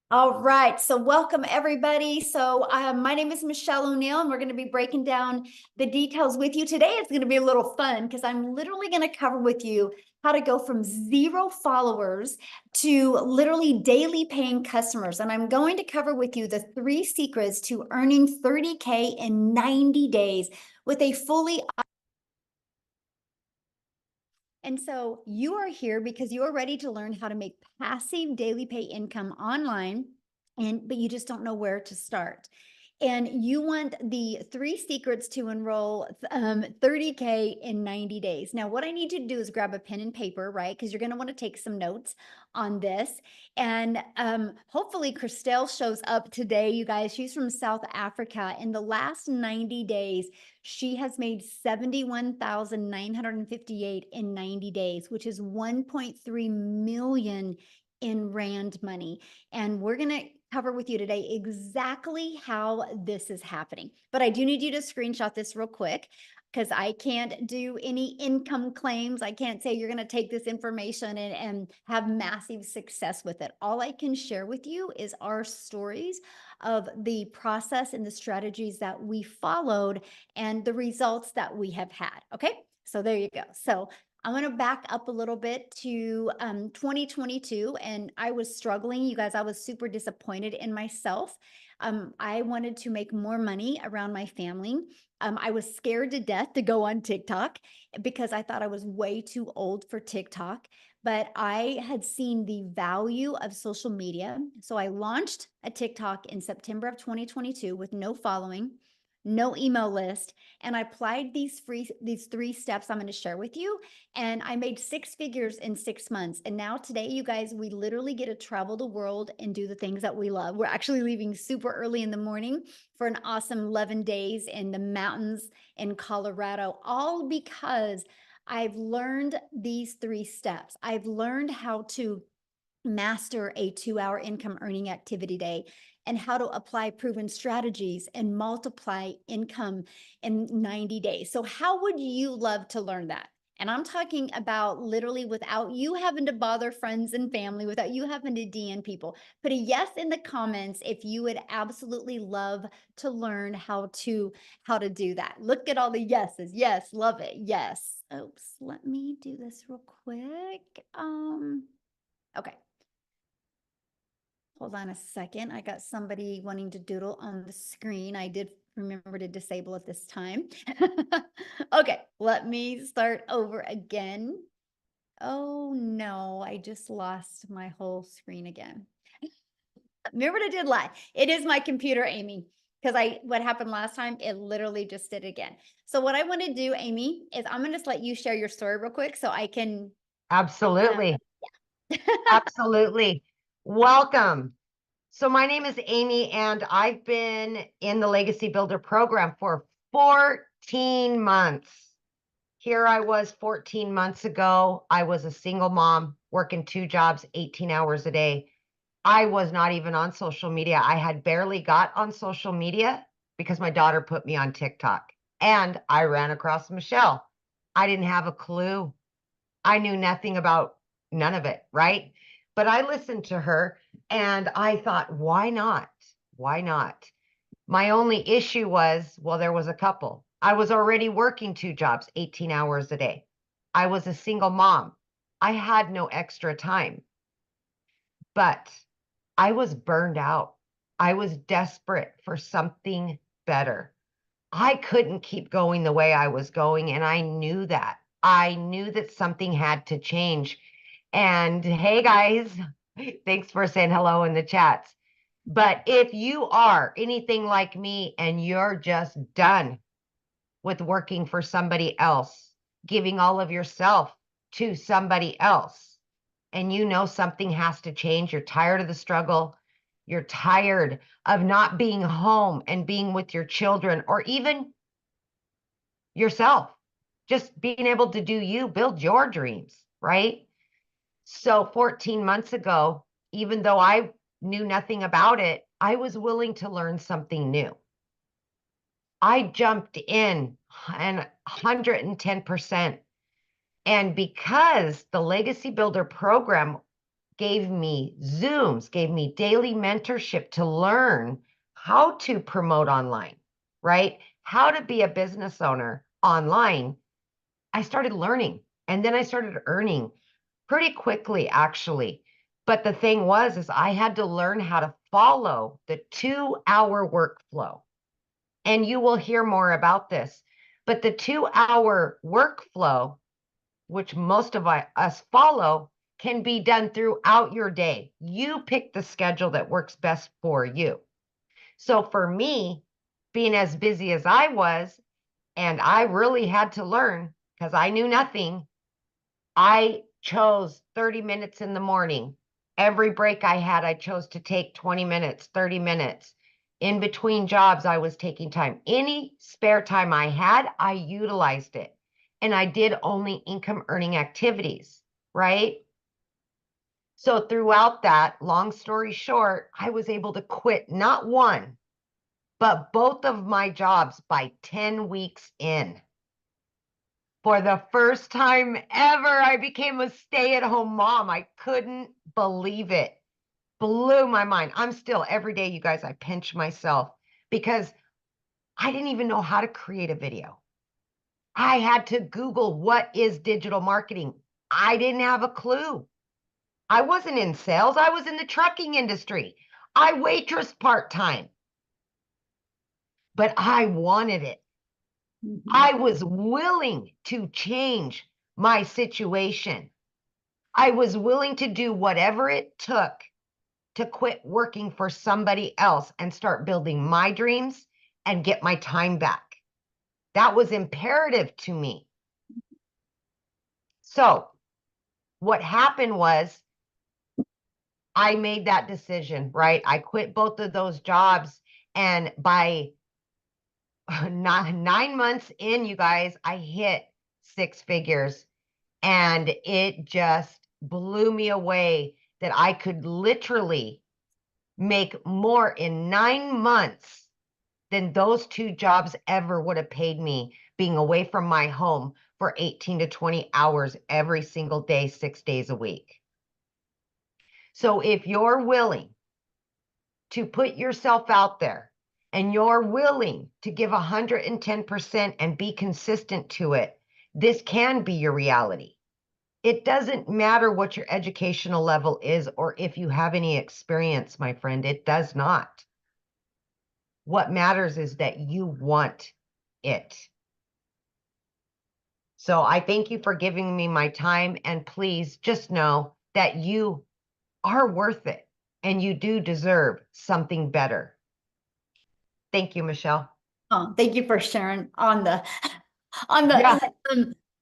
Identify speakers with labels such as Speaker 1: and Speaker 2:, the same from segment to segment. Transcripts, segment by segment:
Speaker 1: All right, so welcome everybody. My name is Michelle O'Neill, and we're going to be breaking down the details with you. Today it's going to be a little fun because I'm literally going to cover with you how to go from 0 followers to literally daily paying customers. And I'm going to cover with you the 3 secrets to earning 30K in 90 days with a fully. And so you are here because you are ready to learn how to make passive daily pay income online, but you just don't know where to start. And you want the 3 secrets to enroll 30K in 90 days. Now, what I need you to do is grab a pen and paper, right? Because you're going to want to take some notes on this. And hopefully, Christelle shows up today, you guys. She's from South Africa. In the last 90 days, she has made 71,958 in 90 days, which is 1.3 million in Rand money. And we're going to cover with you today exactly how this is happening. But I do need you to screenshot this real quick because I can't do any income claims. I can't say you're going to take this information and have massive success with it. All I can share with you is our stories of the process and the strategies that we followed and the results that we have had. Okay, so there you go. So I want to back up a little bit to 2022, and I was struggling. You guys, I was super disappointed in myself. I wanted to make more money around my family. I was scared to death to go on TikTok because I thought I was way too old for TikTok, but I had seen the value of social media. So I launched a TikTok in September of 2022 with no following, no email list, and I applied these 3 steps I'm going to share with you, and I made 6 figures in 6 months. And now today, you guys, we literally get to travel the world and do the things that we love. We're actually leaving super early in the morning for an awesome 11 days in the mountains in Colorado, all because I've learned these 3 steps. I've learned how to master a 2-hour income earning activity day and how to apply proven strategies and multiply income in 90 days. So how would you love to learn that? And I'm talking about literally without you having to bother friends and family, without you having to DM people. Put a yes in the comments if you would absolutely love to learn how to do that. Look at all the yeses. Yes, love it. Yes. Oops, let me do this real quick. Okay. Hold on a second. I got somebody wanting to doodle on the screen. I did remember to disable it this time. Okay, let me start over again. Oh no, I just lost my whole screen again. Remember what I did live. It is my computer, Amy, because what happened last time, it literally just did again. So what I want to do, Amy, is I'm going to just let you share your story real quick so I can
Speaker 2: Absolutely.
Speaker 1: yeah.
Speaker 2: Absolutely. Welcome. So my name is Amy, and I've been in the Legacy Builder program for 14 months. Here I was 14 months ago. I was a single mom working 2 jobs, 18 hours a day. I was not even on social media. I had barely got on social media because my daughter put me on TikTok, and I ran across Michelle. I didn't have a clue. I knew nothing about none of it, right? But I listened to her and I thought, why not? Why not? My only issue was, well, there was a couple. I was already working 2 jobs, 18 hours a day. I was a single mom. I had no extra time, but I was burned out. I was desperate for something better. I couldn't keep going the way I was going, and I knew that. I knew that something had to change. And hey, guys, thanks for saying hello in the chats. But if you are anything like me and you're just done with working for somebody else, giving all of yourself to somebody else, and you know something has to change, you're tired of the struggle, you're tired of not being home and being with your children or even yourself, just being able to do you, build your dreams, right? So 14 months ago, even though I knew nothing about it, I was willing to learn something new. I jumped in and 110%. And because the Legacy Builder program gave me Zooms, gave me daily mentorship to learn how to promote online, right? How to be a business owner online. I started learning, and then I started earning pretty quickly, actually. But the thing was, is I had to learn how to follow the 2-hour workflow. And you will hear more about this. But the 2-hour workflow, which most of us follow, can be done throughout your day. You pick the schedule that works best for you. So for me, being as busy as I was, and I really had to learn because I knew nothing, I chose 30 minutes in the morning. Every break I had, I chose to take 20 minutes, 30 minutes. In between jobs, I was taking time. Any spare time I had, I utilized it. And I did only income earning activities, right? So throughout that, long story short, I was able to quit not one, but both of my jobs by 10 weeks in. For the first time ever, I became a stay-at-home mom. I couldn't believe it. Blew my mind. I'm still, every day, you guys, I pinch myself because I didn't even know how to create a video. I had to Google what is digital marketing. I didn't have a clue. I wasn't in sales. I was in the trucking industry. I waitress part-time. But I wanted it. I was willing to change my situation. I was willing to do whatever it took to quit working for somebody else and start building my dreams and get my time back. That was imperative to me. So what happened was I made that decision, right? I quit both of those jobs. And by 9 months in, you guys, I hit 6 figures. And it just blew me away that I could literally make more in 9 months than those 2 jobs ever would have paid me, being away from my home for 18 to 20 hours every single day, 6 days a week. So if you're willing to put yourself out there and you're willing to give 110% and be consistent to it, this can be your reality. It doesn't matter what your educational level is or if you have any experience, my friend. It does not. What matters is that you want it. So I thank you for giving me my time, and please just know that you are worth it and you do deserve something better. Thank you, Michelle.
Speaker 1: Oh, thank you for sharing on the
Speaker 2: Yeah.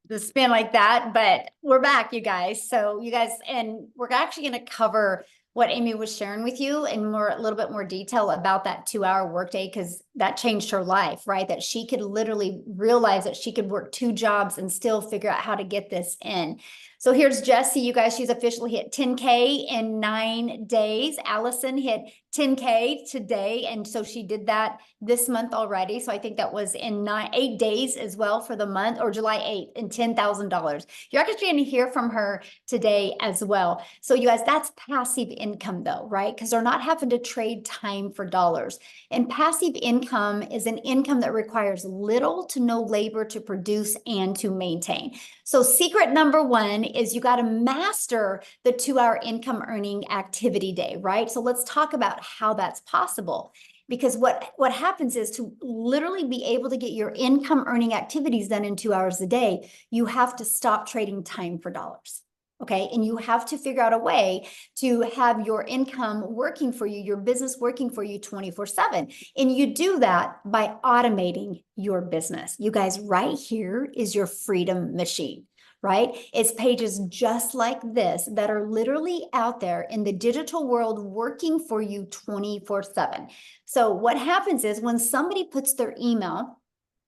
Speaker 1: the spin like that. But we're back, you guys. So you guys, and we're actually going to cover what Amy was sharing with you in a little bit more detail about that 2-hour workday, because that changed her life, right? That she could literally realize that she could work 2 jobs and still figure out how to get this in. So here's Jessie, you guys, she's officially hit 10K in 9 days. Allison hit 10K today. And so she did that this month already. So I think that was in 8 days as well for the month, or July 8th, and $10,000. You're actually going to hear from her today as well. So you guys, that's passive income though, right? Because they're not having to trade time for dollars. And passive income is an income that requires little to no labor to produce and to maintain. So secret number 1 is you got to master the 2-hour income earning activity day, right? So let's talk about how that's possible. Because what happens is, to literally be able to get your income earning activities done in 2 hours a day, you have to stop trading time for dollars. Okay. And you have to figure out a way to have your income working for you, your business working for you 24/7. And you do that by automating your business. You guys, right here is your freedom machine, right? It's pages just like this that are literally out there in the digital world working for you 24/7. So what happens is, when somebody puts their email,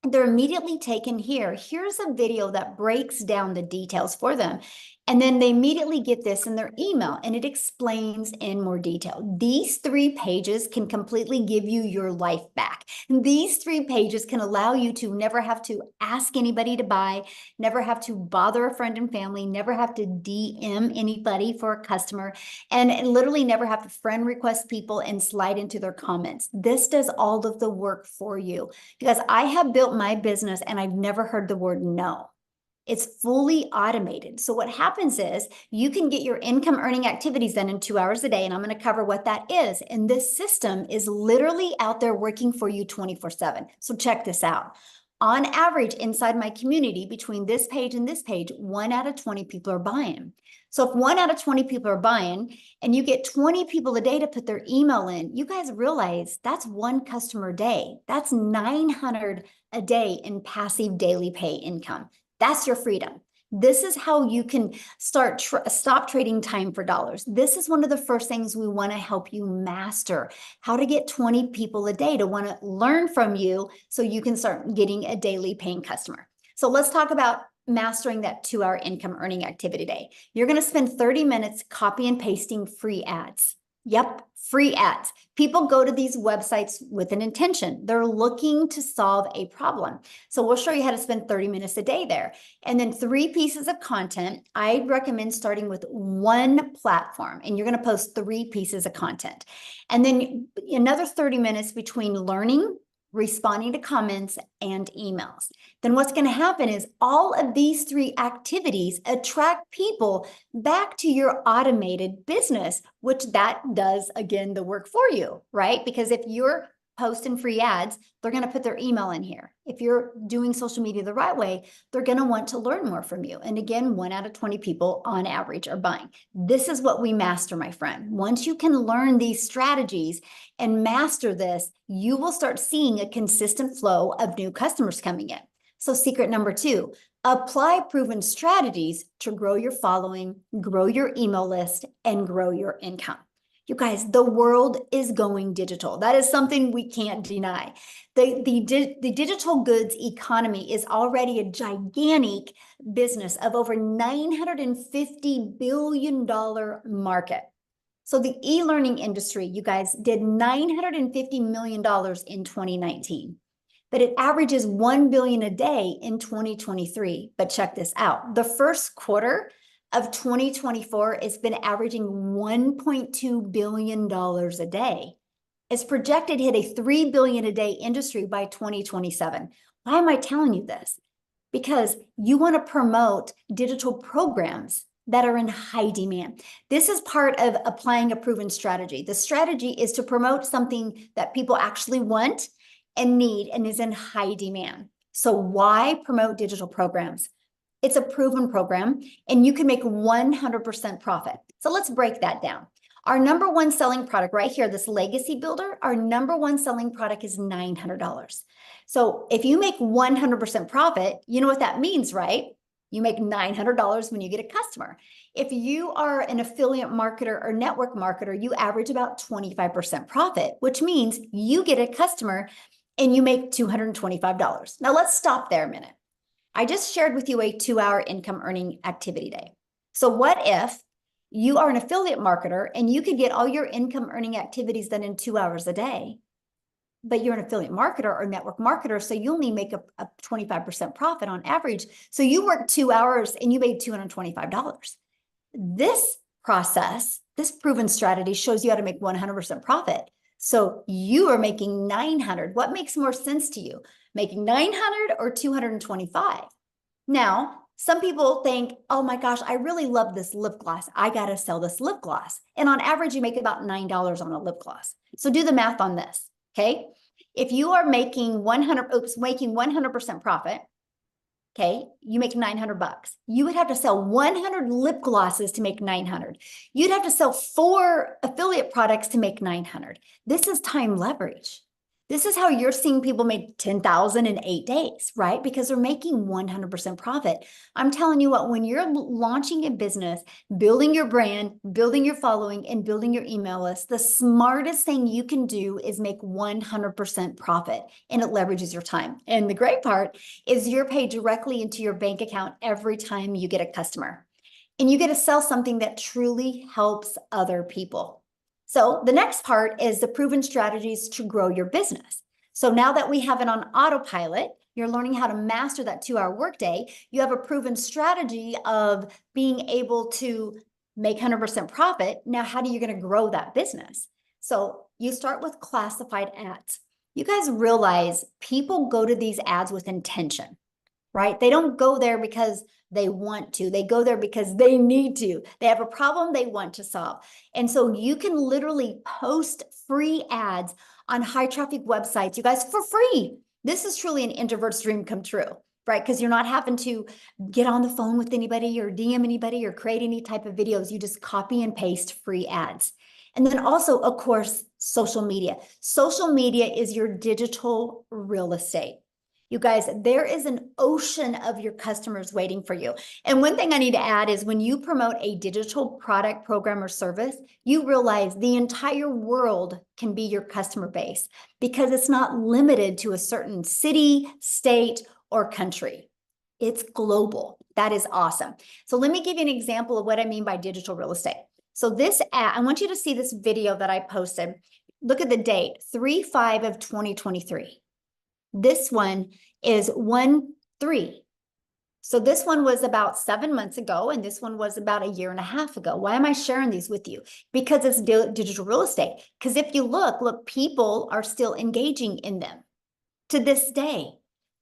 Speaker 1: they're immediately taken here. Here's a video that breaks down the details for them. And then they immediately get this in their email and it explains in more detail. These 3 pages can completely give you your life back. These 3 pages can allow you to never have to ask anybody to buy, never have to bother a friend and family, never have to DM anybody for a customer, and literally never have to friend request people and slide into their comments. This does all of the work for you because I have built my business and I've never heard the word no. It's fully automated. So what happens is you can get your income earning activities done in 2 hours a day. And I'm going to cover what that is. And this system is literally out there working for you 24/7. So check this out. On average, inside my community, between this page and this page, 1 out of 20 people are buying. So if 1 out of 20 people are buying and you get 20 people a day to put their email in, you guys realize that's 1 customer a day. That's 900 a day in passive daily pay income. That's your freedom. This is how you can stop trading time for dollars. This is one of the first things we want to help you master, how to get 20 people a day to want to learn from you so you can start getting a daily paying customer. So let's talk about mastering that 2-hour income earning activity day. You're going to spend 30 minutes copy and pasting free ads. Yep, free ads. People go to these websites with an intention. They're looking to solve a problem. So we'll show you how to spend 30 minutes a day there. And then 3 pieces of content. I recommend starting with 1 platform and you're going to post 3 pieces of content. And then another 30 minutes between learning, responding to comments, and emails. Then what's going to happen is all of these 3 activities attract people back to your automated business, which that does, again, the work for you, right? Because if you're posting free ads, they're going to put their email in here. If you're doing social media the right way, they're going to want to learn more from you. And again, 1 out of 20 people on average are buying. This is what we master, my friend. Once you can learn these strategies and master this, you will start seeing a consistent flow of new customers coming in. So secret number 2, apply proven strategies to grow your following, grow your email list, and grow your income. You guys, the world is going digital. That is something we can't deny. The digital goods economy is already a gigantic business of over $950 billion market. So the e-learning industry, you guys, did $950 million in 2019, but it averages $1 billion a day in 2023. But check this out. The first quarter of 2024, it's been averaging $1.2 billion a day. It's projected to hit a $3 billion a day industry by 2027. Why am I telling you this? Because you want to promote digital programs that are in high demand. This is part of applying a proven strategy. The strategy is to promote something that people actually want and need and is in high demand. So why promote digital programs? It's a proven program and you can make 100% profit. So let's break that down. Our number 1 selling product right here, this Legacy Builder, our number 1 selling product is $900. So if you make 100% profit, you know what that means, right? You make $900 when you get a customer. If you are an affiliate marketer or network marketer, you average about 25% profit, which means you get a customer and you make $225. Now let's stop there a minute. I just shared with you a 2-hour income earning activity day. So what if you are an affiliate marketer and you could get all your income earning activities done in 2 hours a day, but you're an affiliate marketer or network marketer, so you only make a 25% profit on average. So you work 2 hours and you made $225. This process, this proven strategy shows you how to make 100% profit. So you are making 900. What makes more sense to you? Making 900 or 225? Now, some people think, oh my gosh, I really love this lip gloss. I got to sell this lip gloss. And on average, you make about $9 on a lip gloss. So do the math on this, okay? If you are making 100% profit, okay, you make 900 bucks. You would have to sell 100 lip glosses to make 900. You'd have to sell 4 affiliate products to make 900. This is time leverage. This is how you're seeing people make 10,000 in 8 days, right? Because they're making 100% profit. I'm telling you what, when you're launching a business, building your brand, building your following, and building your email list, the smartest thing you can do is make 100% profit, and it leverages your time. And the great part is you're paid directly into your bank account every time you get a customer. and you get to sell something that truly helps other people. So the next part is the proven strategies to grow your business. So now that we have it on autopilot, you're learning how to master that 2-hour workday. You have a proven strategy of being able to make 100% profit. Now, how are you going to grow that business? So you start with classified ads. You guys realize people go to these ads with intention, right? They don't go there because they want to. They go there because they need to. They have a problem they want to solve. And so you can literally post free ads on high traffic websites, you guys, for free. This is truly an introvert's dream come true, right? Because you're not having to get on the phone with anybody or DM anybody or create any type of videos. You just copy and paste free ads. And then also, of course, social media. Social media is your digital real estate. You guys, there is an ocean of your customers waiting for you. And one thing I need to add is when you promote a digital product, program, or service, you realize the entire world can be your customer base because it's not limited to a certain city, state, or country. It's global. That is awesome. So let me give you an example of what I mean by digital real estate. So this ad, I want you to see this video that I posted. Look at the date, 3/5 of 2023. This one is 1/3. So this one was about 7 months ago, and this one was about a year and a half ago. Why am I sharing these with you? Because it's digital real estate. Because if you look, people are still engaging in them to this day.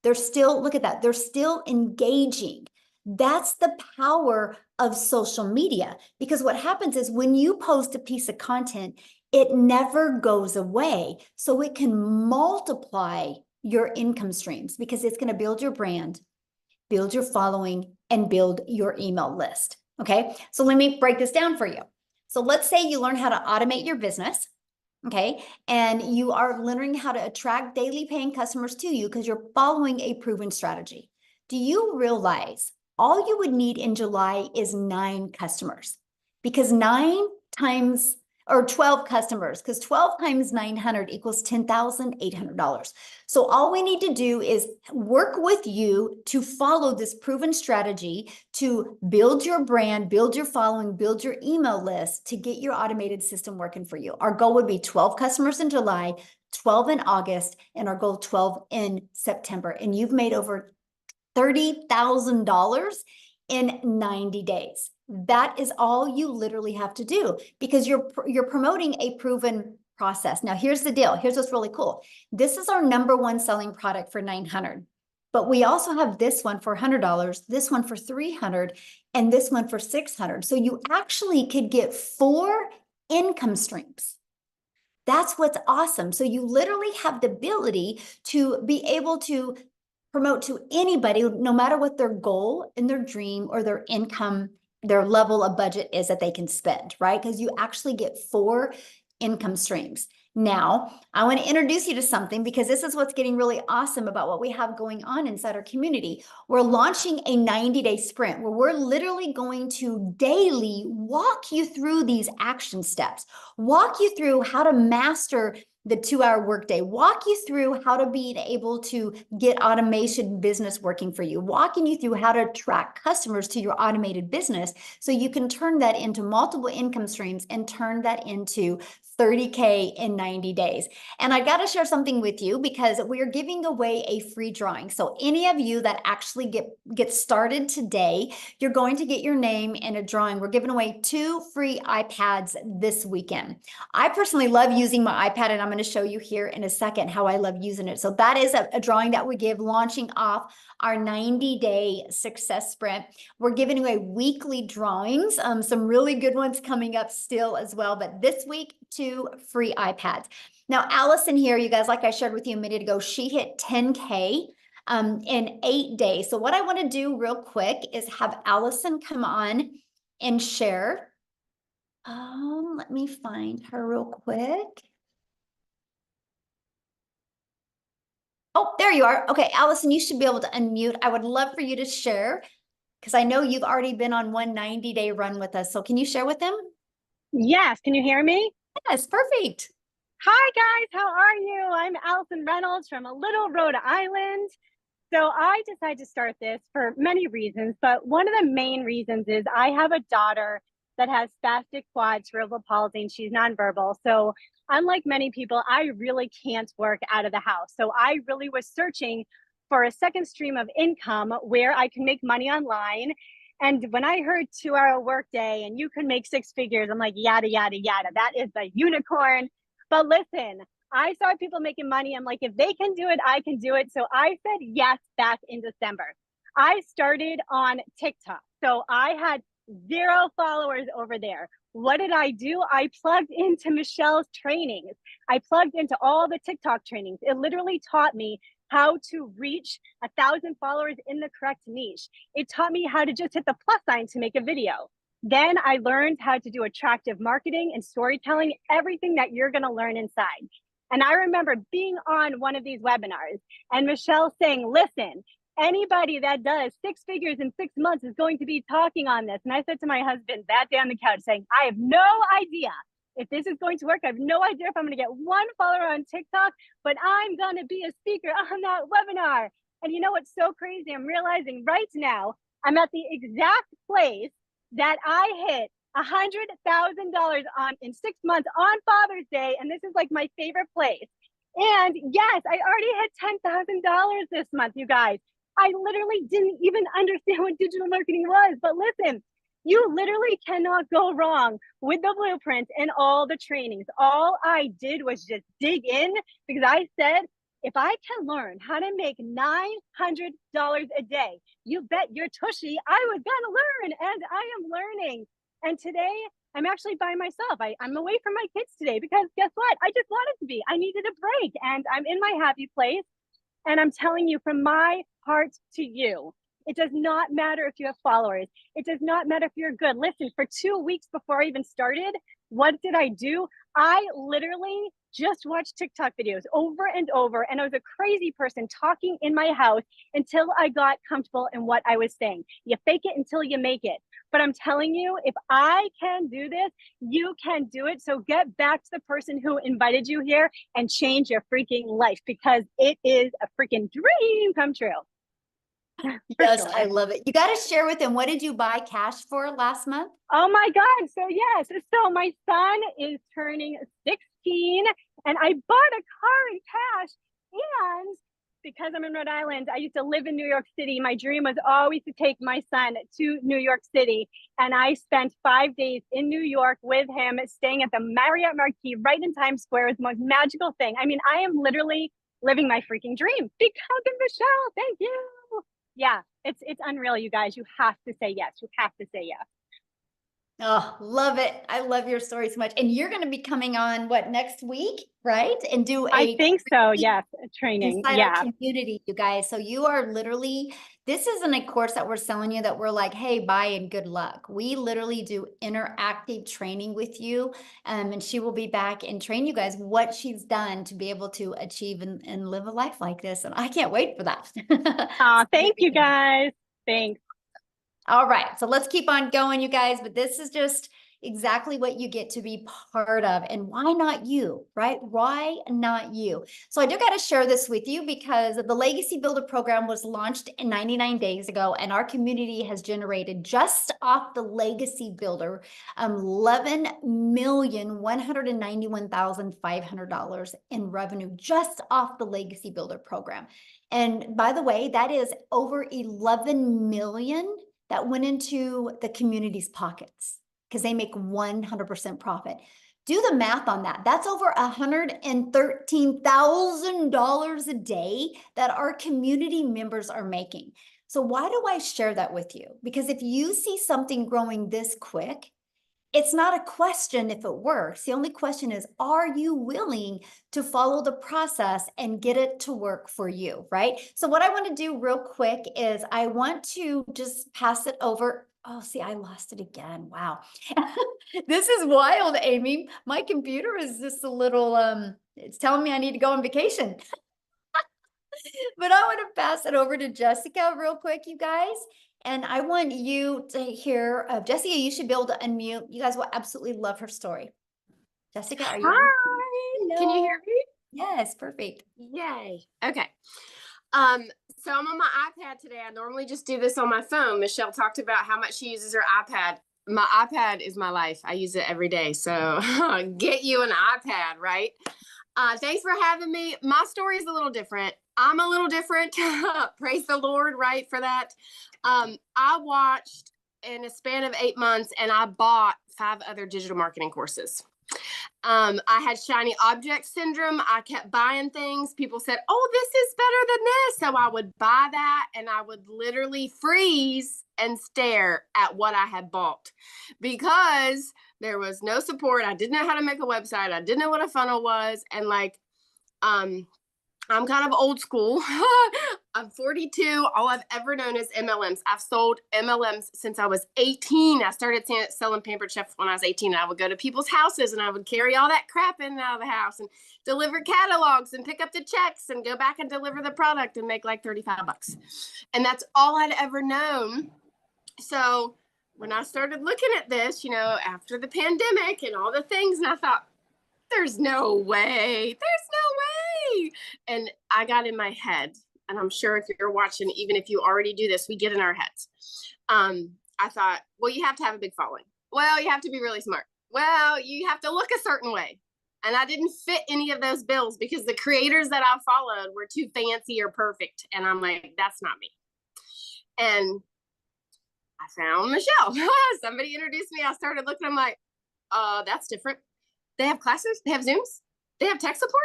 Speaker 1: They're still, look at that, they're still engaging. That's the power of social media. Because what happens is when you post a piece of content, it never goes away. So it can multiply your income streams because it's going to build your brand, build your following, and build your email list. Okay, so let me break this down for you. So let's say you learn how to automate your business, okay, and you are learning how to attract daily paying customers to you because you're following a proven strategy. Do you realize all you would need in July is 9 customers? Because 9 times or 12 customers, because 12 times 900 equals $10,800. So all we need to do is work with you to follow this proven strategy to build your brand, build your following, build your email list to get your automated system working for you. Our goal would be 12 customers in July, 12 in August, and our goal 12 in September. And you've made over $30,000 in 90 days. That is all you literally have to do because you're promoting a proven process. Now, here's the deal. Here's what's really cool. This is our #1 selling product for $900, but we also have this one for $100, this one for $300, and this one for $600. So you actually could get 4 income streams. That's what's awesome. So you literally have the ability to be able to promote to anybody, no matter what their goal and their dream or their income, their level of budget is that they can spend, right? Because you actually get 4 income streams. Now, I want to introduce you to something because this is what's getting really awesome about what we have going on inside our community. We're launching a 90-day sprint where we're literally going to daily walk you through these action steps, walk you through how to master the 2-hour workday, walk you through how to be able to get automation business working for you, walking you through how to attract customers to your automated business so you can turn that into multiple income streams and turn that into 30K in 90 days. And I got to share something with you because we're giving away a free drawing. So any of you that actually get started today, you're going to get your name in a drawing. We're giving away 2 free iPads this weekend. I personally love using my iPad, and I'm going to show you here in a second how I love using it. So that is a drawing that we give launching off our 90-day success sprint. We're giving away weekly drawings, some really good ones coming up still as well. But this week, 2 free iPads. Now, Allison here, you guys, like I shared with you a minute ago, she hit 10K in 8 days. So what I want to do real quick is have Allison come on and share. Let me find her real quick. Oh, there you are. Okay, Allison, you should be able to unmute. I would love for you to share because I know you've already been on one 90-day run with us. So can you share with them?
Speaker 3: Yes, can you hear me?
Speaker 1: Yes, perfect.
Speaker 3: Hi guys, how are you? I'm Allison Reynolds from a little Rhode Island. So I decided to start this for many reasons, but one of the main reasons is I have a daughter that has spastic quad cerebral palsy and she's nonverbal. So unlike many people, I really can't work out of the house. So I really was searching for a second stream of income where I can make money online. And when I heard 2-hour workday and you can make six figures, I'm like, yada, yada, yada. That is the unicorn. But listen, I saw people making money. I'm like, if they can do it, I can do it. So I said yes back in December. I started on TikTok. So I had 0 followers over there. What did I do? I plugged into Michelle's trainings. I plugged into all the TikTok trainings. It literally taught me how to reach 1,000 followers in the correct niche. It taught me how to just hit the plus sign to make a video. Then I learned how to do attractive marketing and storytelling, everything that you're going to learn inside. And I remember being on one of these webinars and Michelle saying, listen, anybody that does 6 figures in 6 months is going to be talking on this. And I said to my husband that day on the couch saying, I have no idea if this is going to work. I have no idea if I'm going to get 1 follower on TikTok, but I'm going to be a speaker on that webinar. And you know what's so crazy? I'm realizing right now, I'm at the exact place that I hit $100,000 on in 6 months on Father's Day. And this is like my favorite place. And yes, I already hit $10,000 this month, you guys. I literally didn't even understand what digital marketing was. But listen, you literally cannot go wrong with the blueprint and all the trainings. All I did was just dig in because I said, if I can learn how to make $900 a day, you bet your tushy I was gonna learn, and I am learning. And today I'm actually by myself. I'm away from my kids today because guess what? I just wanted to be. I needed a break and I'm in my happy place. And I'm telling you from my heart to you, it does not matter if you have followers. It does not matter if you're good. Listen, for 2 weeks before I even started, what did I do? I literally just watched TikTok videos over and over. And I was a crazy person talking in my house until I got comfortable in what I was saying. You fake it until you make it. But I'm telling you, if I can do this, you can do it. So get back to the person who invited you here and change your freaking life because it is a freaking dream come true.
Speaker 1: Yes,
Speaker 3: Sure.
Speaker 1: I love it. You got to share with them. What did you buy cash for last month?
Speaker 3: Oh my God. So yes. So my son is turning 16 and I bought a car in cash. And because I'm in Rhode Island, I used to live in New York City. My dream was always to take my son to New York City. And I spent 5 days in New York with him, staying at the Marriott Marquis right in Times Square. It was the most magical thing. I mean, I am literally living my freaking dream because of Michelle. Thank you. Yeah, it's unreal, you guys. You have to say yes. You have to say yes.
Speaker 1: Oh, love it. I love your story so much. And you're going to be coming on what next week, right? And do
Speaker 3: I
Speaker 1: a
Speaker 3: think so. Yes, training.
Speaker 1: inside
Speaker 3: Yeah.
Speaker 1: our community, you guys. So you are literally, this isn't a course that we're selling you that we're like, hey, buy and good luck. We literally do interactive training with you. And she will be back and train you guys what she's done to be able to achieve and live a life like this. And I can't wait for that.
Speaker 3: Thank you guys. Thanks.
Speaker 1: All right, so let's keep on going, you guys, but this is just exactly what you get to be part of. And why not you, right? Why not you? So I do got to share this with you because the Legacy Builder program was launched 99 days ago, and our community has generated just off the Legacy Builder $11,191,500 in revenue just off the Legacy Builder program. And by the way, that is over 11 million that went into the community's pockets because they make 100% profit. Do the math on that. That's over $113,000 a day that our community members are making. So why do I share that with you? Because if you see something growing this quick, it's not a question if it works. The only question is, are you willing to follow the process and get it to work for you, right? So what I want to do real quick is I want to just pass it over. Oh, see, I lost it again. Wow. This is wild, Amy. My computer is just a little, it's telling me I need to go on vacation. But I want to pass it over to Jessica real quick, you guys. And I want you to hear, Jessica, you should be able to unmute. You guys will absolutely love her story. Jessica, are you?
Speaker 4: Hi, can you hear me?
Speaker 1: Yes, perfect.
Speaker 4: Yay. Okay. So I'm on my iPad today. I normally just do this on my phone. Michelle talked about how much she uses her iPad. My iPad is my life. I use it every day. So get you an iPad, right? Thanks for having me. My story is a little different. I'm a little different. Praise the Lord, right, for that. I watched in a span of 8 months and I bought 5 other digital marketing courses. I had shiny object syndrome. I kept buying things. People said, oh, this is better than this. So I would buy that and I would literally freeze and stare at what I had bought because there was no support. I didn't know how to make a website. I didn't know what a funnel was. And I'm kind of old school. I'm 42. All I've ever known is MLMs. I've sold MLMs since I was 18. I started selling Pampered Chef when I was 18. I would go to people's houses and I would carry all that crap in and out of the house and deliver catalogs and pick up the checks and go back and deliver the product and make like 35 bucks. And that's all I'd ever known. So when I started looking at this, you know, after the pandemic and all the things, and I thought, there's no way. And I got in my head, and I'm sure if you're watching, even if you already do this, we get in our heads. I thought, well, you have to have a big following. Well, you have to be really smart. Well, you have to look a certain way. And I didn't fit any of those bills because the creators that I followed were too fancy or perfect. And I'm like, that's not me. And I found Michelle. Somebody introduced me. I started looking. I'm like, that's different. They have classes. They have Zooms. They have tech support.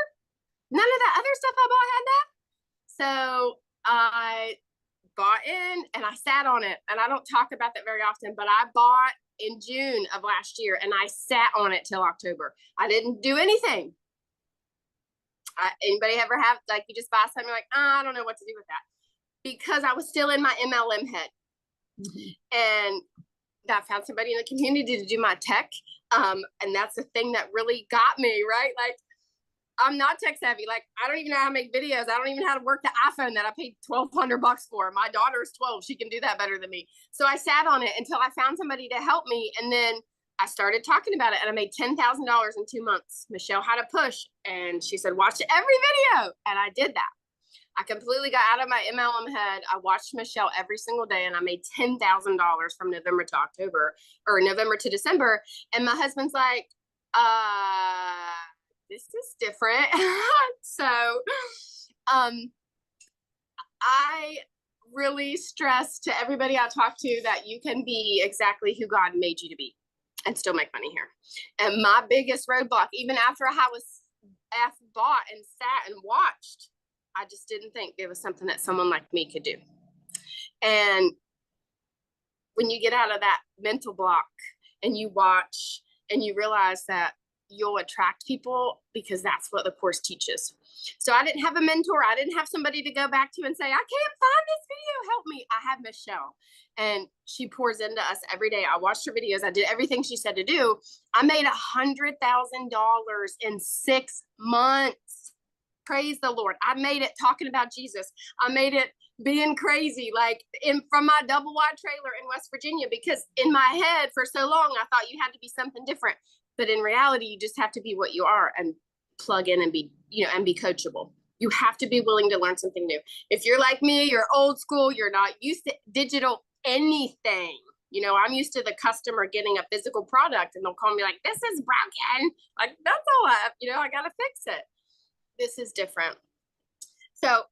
Speaker 4: None of that other stuff I bought had that. So I bought in and I sat on it. And I don't talk about that very often, but I bought in June of last year and I sat on it till October. I didn't do anything. Anybody ever have, like, you just buy something like, I don't know what to do with that, because I was still in my MLM head. And I found somebody in the community to do my tech. And that's the thing that really got me, right? Like, I'm not tech savvy. Like, I don't even know how to make videos. I don't even know how to work the iPhone that I paid $1,200 for. My daughter's 12. She can do that better than me. So I sat on it until I found somebody to help me. And then I started talking about it and I made $10,000 in 2 months. Michelle had a push and she said, watch every video. And I did that. I completely got out of my MLM head. I watched Michelle every single day and I made $10,000 from November to October, or November to December. And my husband's like, this is different. So I really stress to everybody I talk to that you can be exactly who God made you to be and still make money here. And my biggest roadblock, even after I was bought and sat and watched, I just didn't think it was something that someone like me could do. And when you get out of that mental block and you watch and you realize that you'll attract people, because that's what the course teaches. So I didn't have a mentor. I didn't have somebody to go back to and say, I can't find this video, help me. I have Michelle and she pours into us every day. I watched her videos. I did everything she said to do. I made $100,000 in 6 months. Praise the Lord. I made it talking about Jesus. I made it being crazy, like from my double wide trailer in West Virginia, because in my head for so long, I thought you had to be something different. But in reality, you just have to be what you are and plug in and be, and be coachable. You have to be willing to learn something new. If you're like me, you're old school, you're not used to digital anything. I'm used to the customer getting a physical product and they'll call me like, this is broken. Like, that's all I got to fix it. This is different. So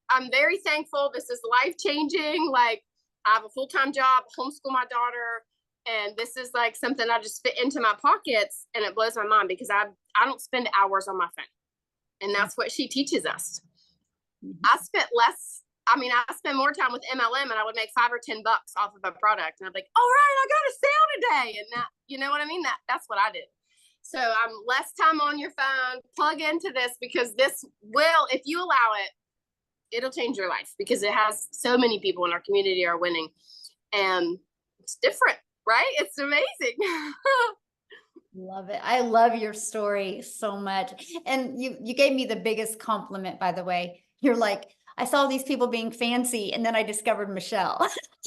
Speaker 4: I'm very thankful. This is life-changing. Like, I have a full-time job, homeschool my daughter. And this is like something I just fit into my pockets, and it blows my mind because I don't spend hours on my phone. And that's what she teaches us. I spent I spend more time with MLM and I would make $5 or $10 off of a product. And I'd be like, all right, I got a sale today. And that, you know what I mean? That's what I did. So I'm less time on your phone, plug into this, because this will, if you allow it, it'll change your life, because it has so many people in our community are winning, and it's different. Right? It's amazing.
Speaker 1: Love it. I love your story so much. And you gave me the biggest compliment, by the way. You're like, I saw these people being fancy and then I discovered Michelle.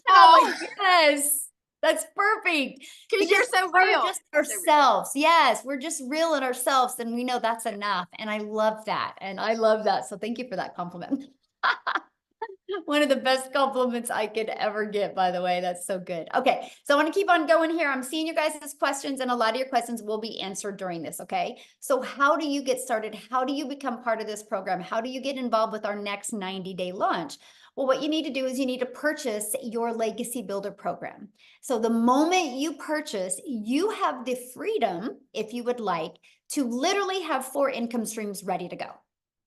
Speaker 1: Oh, yes, that's perfect.
Speaker 4: Because you're so
Speaker 1: we're
Speaker 4: real.
Speaker 1: just ourselves. Yes, we're just real in ourselves, and we know that's enough. And I love that. So thank you for that compliment. One of the best compliments I could ever get, by the way. That's so good. Okay, so I want to keep on going here. I'm seeing you guys' questions, and a lot of your questions will be answered during this, okay? So how do you get started? How do you become part of this program? How do you get involved with our next 90-day launch? Well, what you need to do is you need to purchase your Legacy Builder program. So the moment you purchase, you have the freedom, if you would like, to literally have 4 income streams ready to go.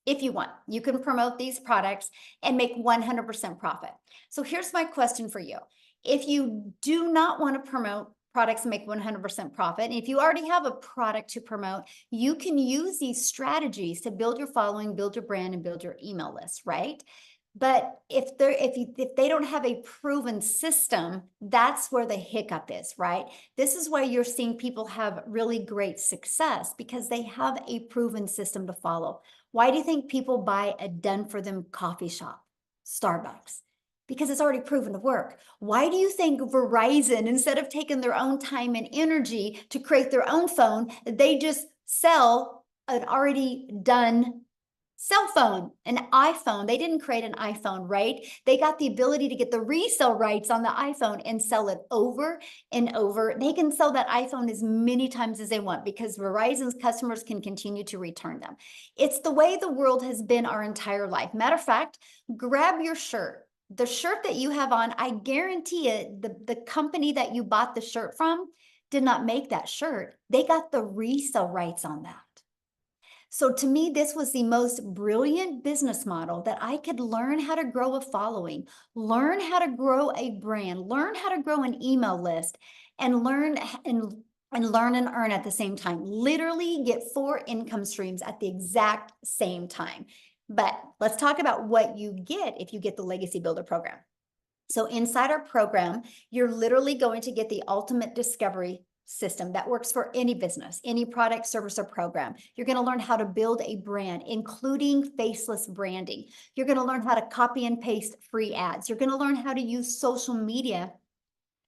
Speaker 1: If you want, you can promote these products and make 100% profit. So here's my question for you. If you do not want to promote products and make 100% profit, and if you already have a product to promote, you can use these strategies to build your following, build your brand, and build your email list, right? But if they don't have a proven system, that's where the hiccup is, right? This is why you're seeing people have really great success, because they have a proven system to follow. Why do you think people buy a done for them coffee shop, Starbucks? Because it's already proven to work. Why do you think Verizon, instead of taking their own time and energy to create their own phone, they just sell an already done cell phone, an iPhone? They didn't create an iPhone, right? They got the ability to get the resale rights on the iPhone and sell it over and over. They can sell that iPhone as many times as they want because Verizon's customers can continue to return them. It's the way the world has been our entire life. Matter of fact, grab your shirt. The shirt that you have on, I guarantee it, the company that you bought the shirt from did not make that shirt. They got the resale rights on that. So to me, this was the most brilliant business model that I could learn how to grow a following, learn how to grow a brand, learn how to grow an email list, and learn and earn at the same time. Literally get 4 income streams at the exact same time. But let's talk about what you get if you get the Legacy Builder program. So inside our program, you're literally going to get the ultimate discovery system that works for any business, any product, service, or program. You're going to learn how to build a brand, including faceless branding. You're going to learn how to copy and paste free ads. You're going to learn how to use social media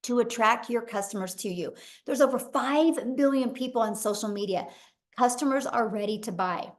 Speaker 1: to attract your customers to you. There's over 5 billion people on social media. Customers are ready to buy.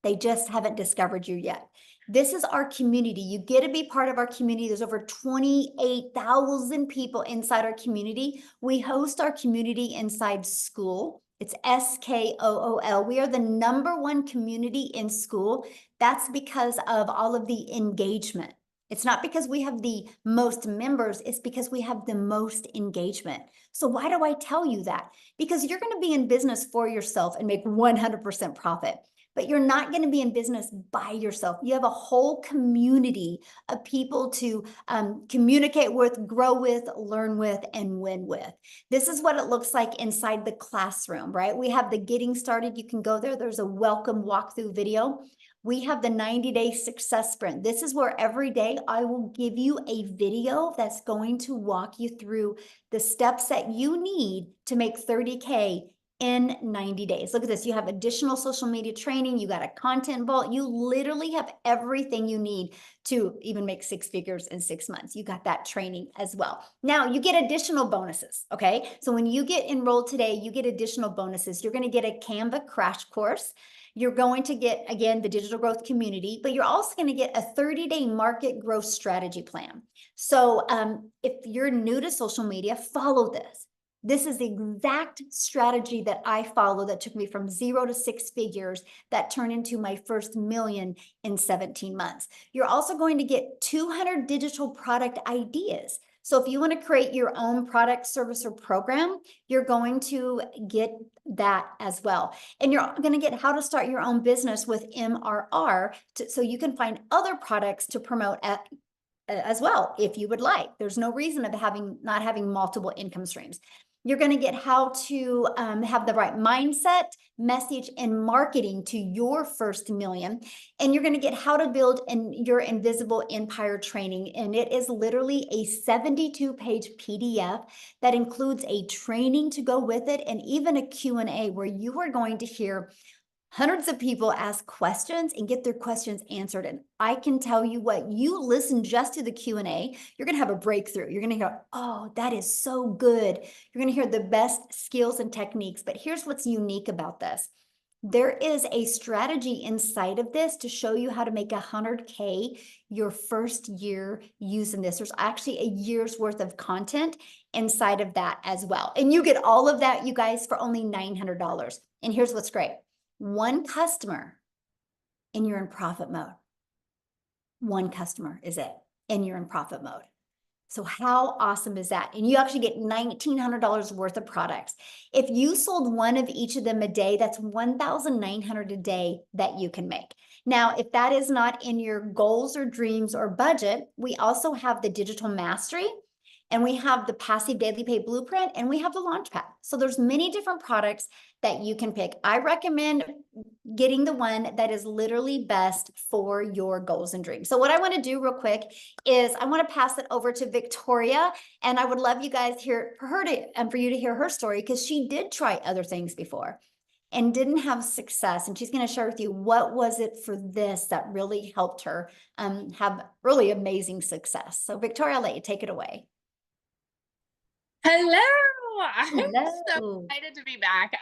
Speaker 1: They just haven't discovered you yet. This is our community. You get to be part of our community. There's over 28,000 people inside our community. We host our community inside Skool. It's Skool. We are the #1 community in Skool. That's because of all of the engagement. It's not because we have the most members, it's because we have the most engagement. So why do I tell you that? Because you're going to be in business for yourself and make 100% profit. But you're not going to be in business by yourself. You have a whole community of people to communicate with, grow with, learn with, and win with. This is what it looks like inside the classroom, right? We have the Getting Started. You can go there. There's a welcome walkthrough video. We have the 90-day success sprint. This is where every day I will give you a video that's going to walk you through the steps that you need to make 30K in 90 days. Look at this. You have additional social media training. You got a content vault. You literally have everything you need to even make 6 figures in 6 months. You got that training as well. Now you get additional bonuses. Okay. So when you get enrolled today, you get additional bonuses. You're going to get a Canva crash course. You're going to get, again, the digital growth community, but you're also going to get a 30-day market growth strategy plan. So if you're new to social media, follow this. This is the exact strategy that I follow that took me from 0 to 6 figures that turned into my first million in 17 months. You're also going to get 200 digital product ideas. So if you want to create your own product, service, or program, you're going to get that as well. And you're going to get how to start your own business with MRR so you can find other products to promote as well, if you would like. There's no reason of not having multiple income streams. You're going to get how to have the right mindset, message, and marketing to your first million. And you're going to get how to build your invisible empire training. And it is literally a 72-page PDF that includes a training to go with it and even a Q&A where you are going to hear hundreds of people ask questions and get their questions answered. And I can tell you what, you listen just to the Q&A, you're going to have a breakthrough. You're going to hear, oh, that is so good. You're going to hear the best skills and techniques. But here's what's unique about this. There is a strategy inside of this to show you how to make 100K your first year using this. There's actually a year's worth of content inside of that as well. And you get all of that, you guys, for only $900. And here's what's great. One customer and you're in profit mode. One customer is it, and you're in profit mode. So how awesome is that? And you actually get $1,900 worth of products. If you sold one of each of them a day, that's $1,900 a day that you can make. Now, if that is not in your goals or dreams or budget, we also have the Digital Mastery, and we have the Passive Daily Pay Blueprint, and we have the Launchpad. So there's many different products that you can pick. I recommend getting the one that is literally best for your goals and dreams. So what I want to do real quick is I want to pass it over to Victoria, and I would love you guys for you to hear her story, because she did try other things before and didn't have success. And she's going to share with you what was it for this that really helped her have really amazing success. So Victoria, I'll let you take it away.
Speaker 5: Hello. I'm so
Speaker 1: Hello.
Speaker 5: excited to be back.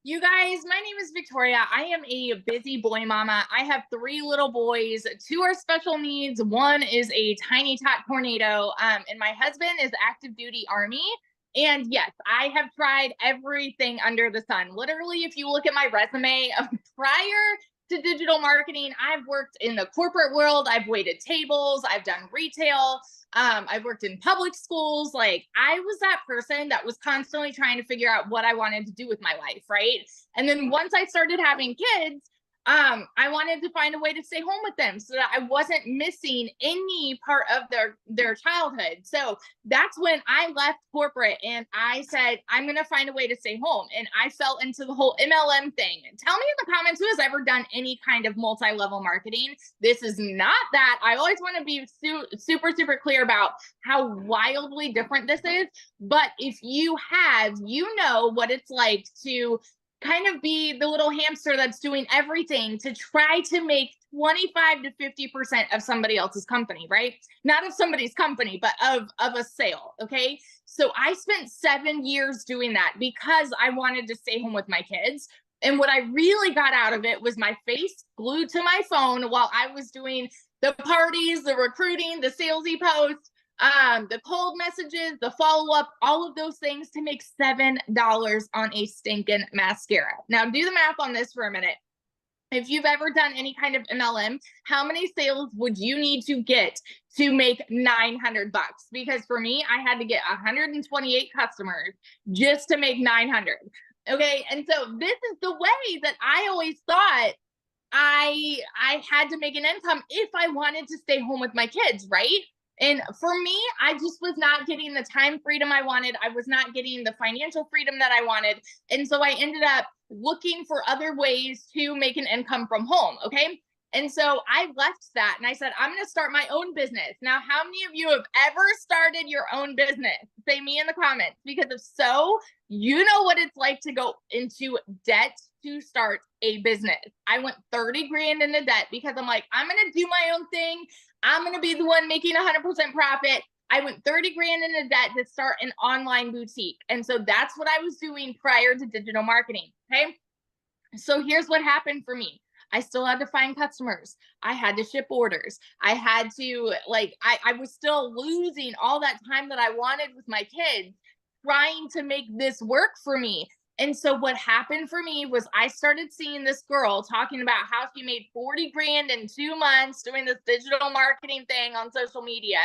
Speaker 5: You guys, my name is Victoria. I am a busy boy mama. I have 3 little boys. 2 are special needs. 1 is a tiny tot tornado. And my husband is active duty Army. And yes, I have tried everything under the sun. Literally, if you look at my resume prior to digital marketing, I've worked in the corporate world. I've waited tables. I've done retail. I've worked in public schools. Like, I was that person that was constantly trying to figure out what I wanted to do with my life, right? And then once I started having kids, I wanted to find a way to stay home with them so that I wasn't missing any part of their childhood. So that's when I left corporate and I said, I'm going to find a way to stay home. And I fell into the whole MLM thing. And tell me in the comments who has ever done any kind of multi-level marketing. This is not that. I always want to be super, super clear about how wildly different this is. But if you have, you know what it's like to kind of be the little hamster that's doing everything to try to make 25 to 50% of somebody else's company, right? Not of somebody's company, but of a sale, okay? So I spent 7 years doing that because I wanted to stay home with my kids. And what I really got out of it was my face glued to my phone while I was doing the parties, the recruiting, the salesy posts, the cold messages, the follow-up, all of those things to make $7 on a stinking mascara. Now do the math on this for a minute. If you've ever done any kind of MLM, how many sales would you need to get to make $900? Because for me, I had to get 128 customers just to make 900. Okay. And so this is the way that I always thought I had to make an income if I wanted to stay home with my kids, right? And for me, I just was not getting the time freedom I wanted. I was not getting the financial freedom that I wanted. And so I ended up looking for other ways to make an income from home. Okay. And so I left that and I said, I'm going to start my own business. Now, how many of you have ever started your own business? Say me in the comments, because if so, you know what it's like to go into debt to start a business. I went 30 grand into debt because I'm like, I'm going to do my own thing. I'm going to be the one making 100% profit. I went 30 grand into debt to start an online boutique. And so that's what I was doing prior to digital marketing. Okay. So here's what happened for me. I still had to find customers. I had to ship orders. I had to I was still losing all that time that I wanted with my kids trying to make this work for me. And so what happened for me was I started seeing this girl talking about how she made 40 grand in 2 months doing this digital marketing thing on social media.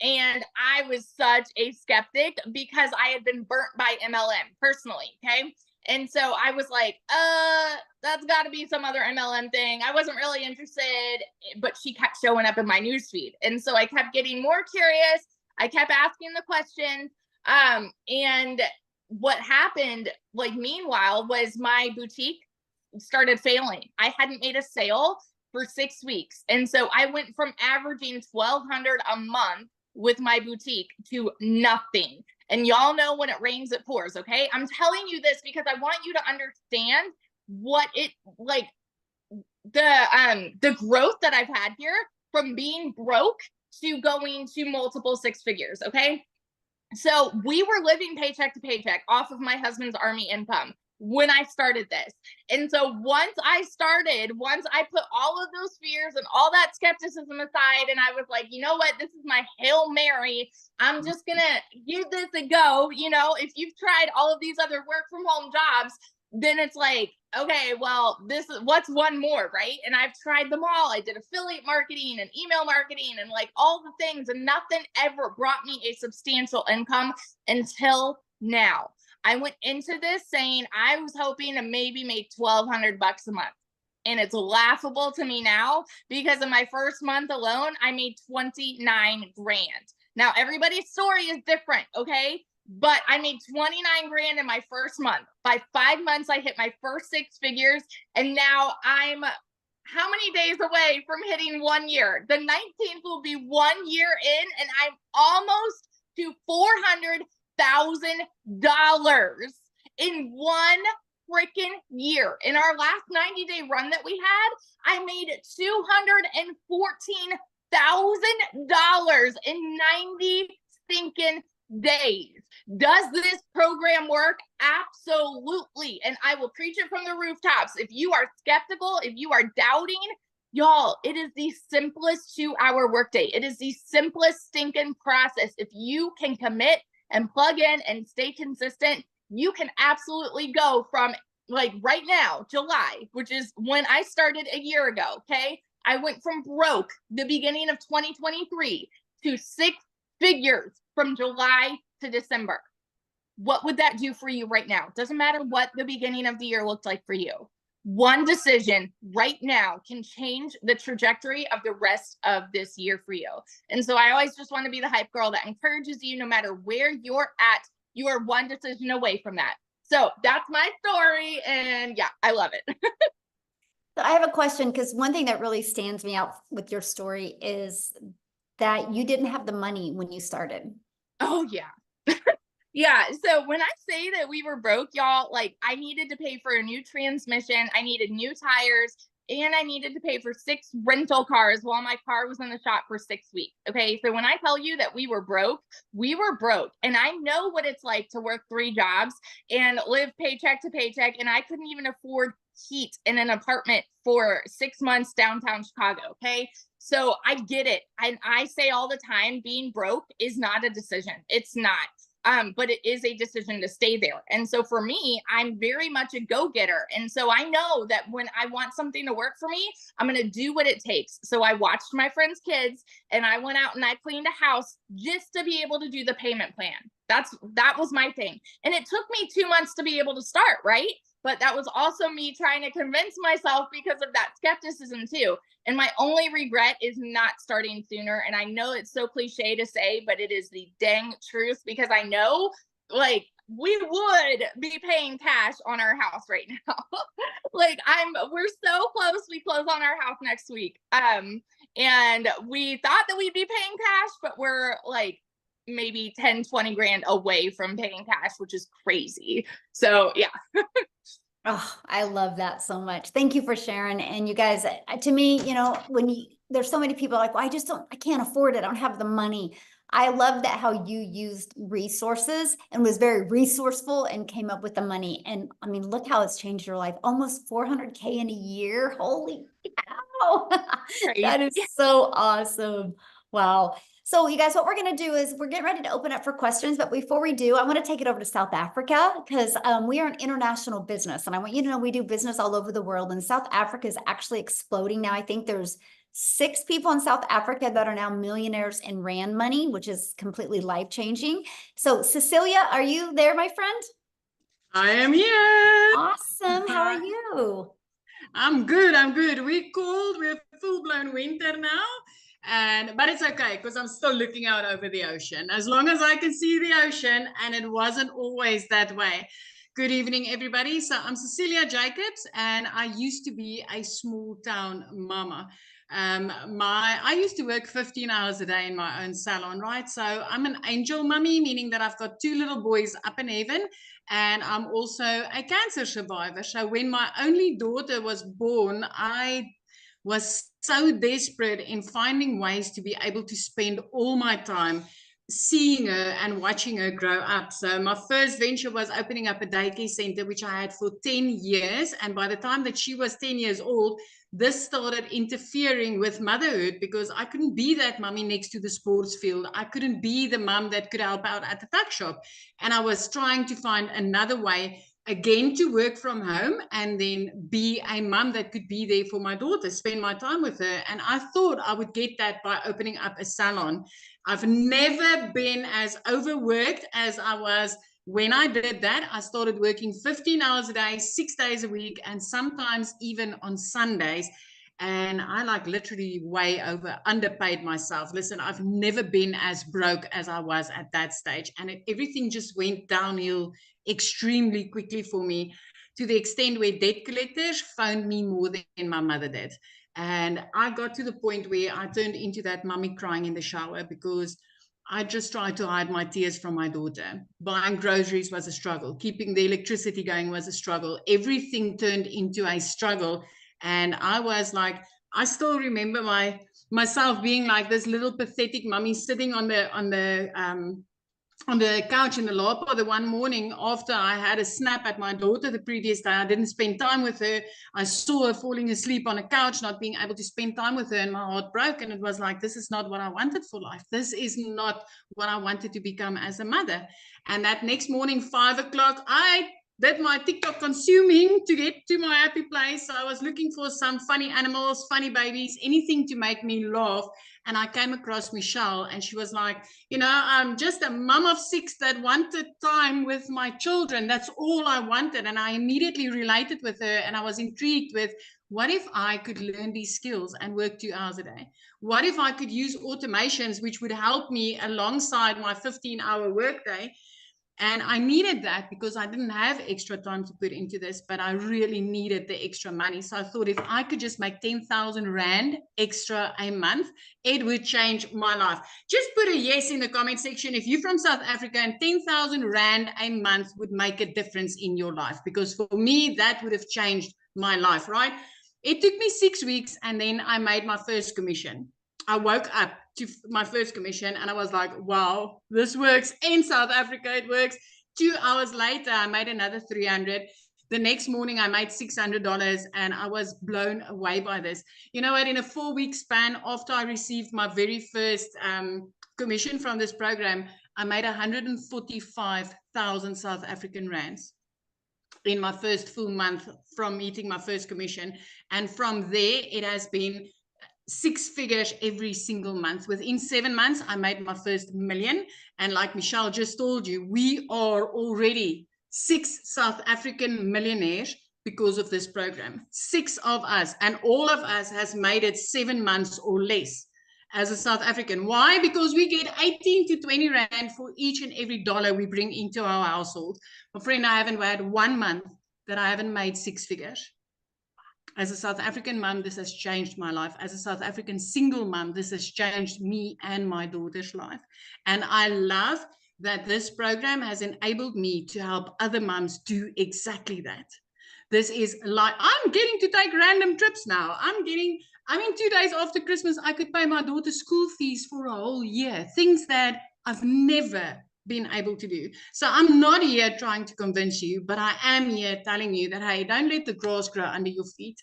Speaker 5: And I was such a skeptic because I had been burnt by MLM personally. Okay. And so I was like, that's got to be some other MLM thing. I wasn't really interested, but she kept showing up in my newsfeed. And so I kept getting more curious. I kept asking the questions. And what happened, meanwhile, was my boutique started failing. I hadn't made a sale for 6 weeks. And so I went from averaging $1,200 a month with my boutique to nothing. And y'all know when it rains, it pours. Okay. I'm telling you this because I want you to understand what it the growth that I've had here from being broke to going to multiple 6 figures. Okay. So we were living paycheck to paycheck off of my husband's Army income. when I started this. And so once I put all of those fears and all that skepticism aside, and I was like, you know what, this is my Hail Mary. I'm just gonna give this a go. You know, if you've tried all of these other work from home jobs, then it's like, okay, well, this is what's one more, right? And I've tried them all. I did affiliate marketing and email marketing and like all the things, and nothing ever brought me a substantial income until now. I went into this saying I was hoping to maybe make $1,200 a month. And it's laughable to me now because in my first month alone, I made 29 grand. Now, everybody's story is different, okay? But I made 29 grand in my first month. By 5 months, I hit my first 6 figures. And now I'm how many days away from hitting 1 year? The 19th will be 1 year in, and I'm almost to $400,000 in 1 freaking year. In our last 90-day run that we had, I made $214,000 in 90 stinking days. Does this program work? Absolutely. And I will preach it from the rooftops. If you are skeptical, if you are doubting, y'all, it is the simplest 2-hour workday. It is the simplest stinking process. If you can commit and plug in and stay consistent, you can absolutely go from, like, right now, July, which is when I started a year ago, okay? I went from broke the beginning of 2023 to 6 figures from July to December. What would that do for you right now? Doesn't matter what the beginning of the year looked like for you. One decision right now can change the trajectory of the rest of this year for you. And so I always just want to be the hype girl that encourages you, no matter where you're at, you are one decision away from that. So that's my story. And yeah, I love it.
Speaker 1: So I have a question, because one thing that really stands me out with your story is that you didn't have the money when you started.
Speaker 5: Oh, yeah. Yeah. So when I say that we were broke, y'all, like, I needed to pay for a new transmission, I needed new tires, and I needed to pay for 6 rental cars while my car was in the shop for 6 weeks. Okay. So when I tell you that we were broke, we were broke. And I know what it's like to work 3 jobs and live paycheck to paycheck. And I couldn't even afford heat in an apartment for 6 months downtown Chicago. Okay. So I get it. And I say all the time, being broke is not a decision. It's not. But it is a decision to stay there. And so for me, I'm very much a go-getter. And so I know that when I want something to work for me, I'm going to do what it takes. So I watched my friends' kids and I went out and I cleaned a house just to be able to do the payment plan. That was my thing. And it took me 2 months to be able to start, right? But that was also me trying to convince myself because of that skepticism too. And my only regret is not starting sooner. And I know it's so cliche to say, but it is the dang truth, because I know, like, we would be paying cash on our house right now. Like, we're so close. We close on our house next week. And we thought that we'd be paying cash, but we're like maybe 10, 20 grand away from paying cash, which is crazy. So yeah.
Speaker 1: Oh, I love that so much. Thank you for sharing. And you guys, to me, you know, there's so many people like, well, I can't afford it. I don't have the money. I love that how you used resources and was very resourceful and came up with the money. And I mean, look how it's changed your life. Almost 400K in a year. Holy cow. That is so awesome. Wow. So you guys, what we're going to do is we're getting ready to open up for questions. But before we do, I want to take it over to South Africa, because we are an international business. And I want you to know we do business all over the world. And South Africa is actually exploding now. I think there's 6 people in South Africa that are now millionaires in Rand money, which is completely life-changing. So Cecilia, are you there, my friend?
Speaker 6: I am here.
Speaker 1: Awesome. How are you?
Speaker 6: I'm good. We're cold. We're full-blown winter now. But it's okay, because I'm still looking out over the ocean. As long as I can see the ocean, and it wasn't always that way. Good evening, everybody. So I'm Cecilia Jacobs, and I used to be a small town mama. I used to work 15 hours a day in my own salon, right? So I'm an angel mummy, meaning that I've got 2 little boys up in heaven, and I'm also a cancer survivor. So when my only daughter was born, I was so desperate in finding ways to be able to spend all my time seeing her and watching her grow up. So my first venture was opening up a daycare center, which I had for 10 years. And by the time that she was 10 years old, this started interfering with motherhood because I couldn't be that mummy next to the sports field. I couldn't be the mum that could help out at the tuck shop. And I was trying to find another way again to work from home and then be a mum that could be there for my daughter, spend my time with her. And I thought I would get that by opening up a salon. I've never been as overworked as I was when I did that. I started working 15 hours a day, 6 days a week, and sometimes even on Sundays. And I like literally way underpaid myself. Listen, I've never been as broke as I was at that stage. And everything just went downhill extremely quickly for me, to the extent where debt collectors phoned me more than my mother did. And I got to the point where I turned into that mummy crying in the shower because I just tried to hide my tears from my daughter. Buying groceries was a struggle. Keeping the electricity going was a struggle. Everything turned into a struggle. And I was like, I still remember myself being like this little pathetic mummy sitting on the couch in the lapa the one morning after I had a snap at my daughter the previous day. I didn't spend time with her. I saw her falling asleep on a couch, not being able to spend time with her, and my heart broke. And it was like, this is not what I wanted for life. This is not what I wanted to become as a mother. And that next morning, 5 o'clock, I did my TikTok consuming to get to my happy place. So I was looking for some funny animals, funny babies, anything to make me laugh. And I came across Michelle, and she was like, you know, I'm just a mom of 6 that wanted time with my children. That's all I wanted. And I immediately related with her, and I was intrigued with, what if I could learn these skills and work 2 hours a day? What if I could use automations which would help me alongside my 15-hour workday? And I needed that because I didn't have extra time to put into this, but I really needed the extra money. So I thought if I could just make 10,000 Rand extra a month, it would change my life. Just put a yes in the comment section if you're from South Africa and 10,000 Rand a month would make a difference in your life. Because for me, that would have changed my life, right? It took me 6 weeks, and then I made my first commission. I woke up to my first commission and I was like, wow, this works. In South Africa, it works. 2 hours later, I made another 300. The next morning, I made $600, and I was blown away by this. You know what? In a 4-week span after I received my very first commission from this program, I made 145,000 South African rands in my first full month from meeting my first commission. And from there, it has been 6 figures every single month. Within 7 months, I made my first million. And like Michelle just told you, we are already 6 South African millionaires because of this program. 6 of us, and all of us has made it 7 months or less as a South African. Why? Because we get 18 to 20 Rand for each and every dollar we bring into our household. My friend, I haven't had 1 month that I haven't made 6 figures. As a South African mom, this has changed my life. As a South African single mom, this has changed me and my daughter's life. And I love that this program has enabled me to help other moms do exactly that. This is like, I'm getting to take random trips now. I mean, 2 days after Christmas, I could pay my daughter's school fees for a whole year. Things that I've never been able to do. So I'm not here trying to convince you, but I am here telling you that, hey, don't let the grass grow under your feet,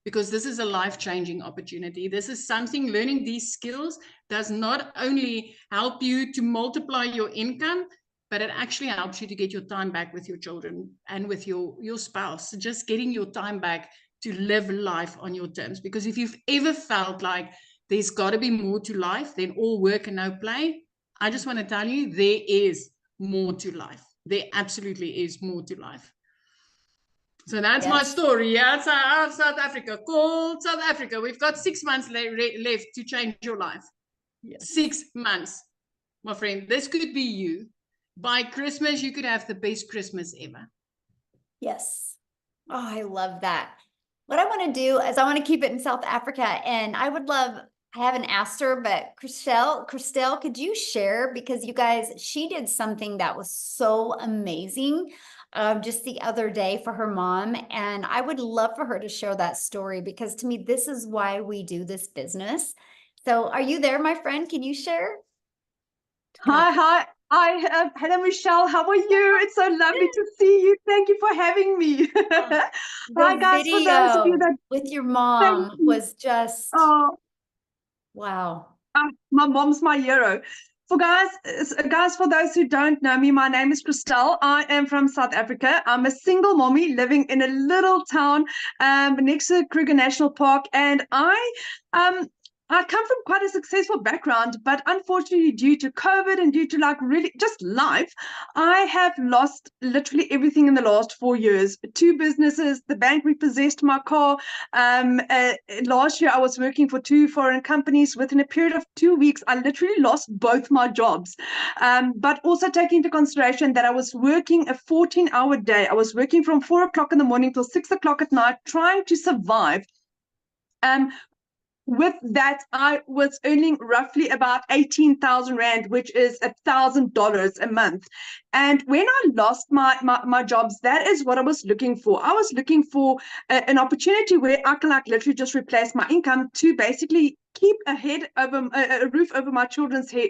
Speaker 6: because this is a life-changing opportunity. This is something, learning these skills does not only help you to multiply your income, but it actually helps you to get your time back with your children and with your spouse, just getting your time back to live life on your terms. Because if you've ever felt like there's got to be more to life than all work and no play, I just want to tell you, there is more to life. There absolutely is more to life. So that's my story. Yeah, it's out of South Africa, called South Africa. We've got 6 months left to change your life. Yes. 6 months, my friend. This could be you. By Christmas, you could have the best Christmas ever.
Speaker 1: Yes. Oh, I love that. What I want to do is I want to keep it in South Africa, and I would love, I haven't asked her, but Christelle, could you share? Because you guys, she did something that was so amazing just the other day for her mom. And I would love for her to share that story, because to me, this is why we do this business. So are you there, my friend? Can you share?
Speaker 7: Hi. Hello, Michelle. How are you? It's so lovely to see you. Thank you for having me.
Speaker 1: The
Speaker 7: Hi, guys. For those of you
Speaker 1: video
Speaker 7: that
Speaker 1: with your
Speaker 7: thank
Speaker 1: mom
Speaker 7: you.
Speaker 1: was just
Speaker 7: Oh,
Speaker 1: wow.
Speaker 7: my mom's my hero. Guys, for those who don't know me, my name is Christelle. I am from South Africa. I'm a single mommy living in a little town next to Kruger National Park, and I come from quite a successful background, but unfortunately, due to COVID and due to like really just life, I have lost literally everything in the last 4 years. 2 businesses, the bank repossessed my car. Last year, I was working for 2 foreign companies. Within a period of 2 weeks, I literally lost both my jobs. But also taking into consideration that I was working a 14-hour day. I was working from 4 o'clock in the morning till 6 o'clock at night, trying to survive. With that, I was earning roughly about 18,000 Rand, which is $1,000 a month. And when I lost my jobs, that is what I was looking for. I was looking for an opportunity where I can like literally just replace my income to basically keep a roof over my children's head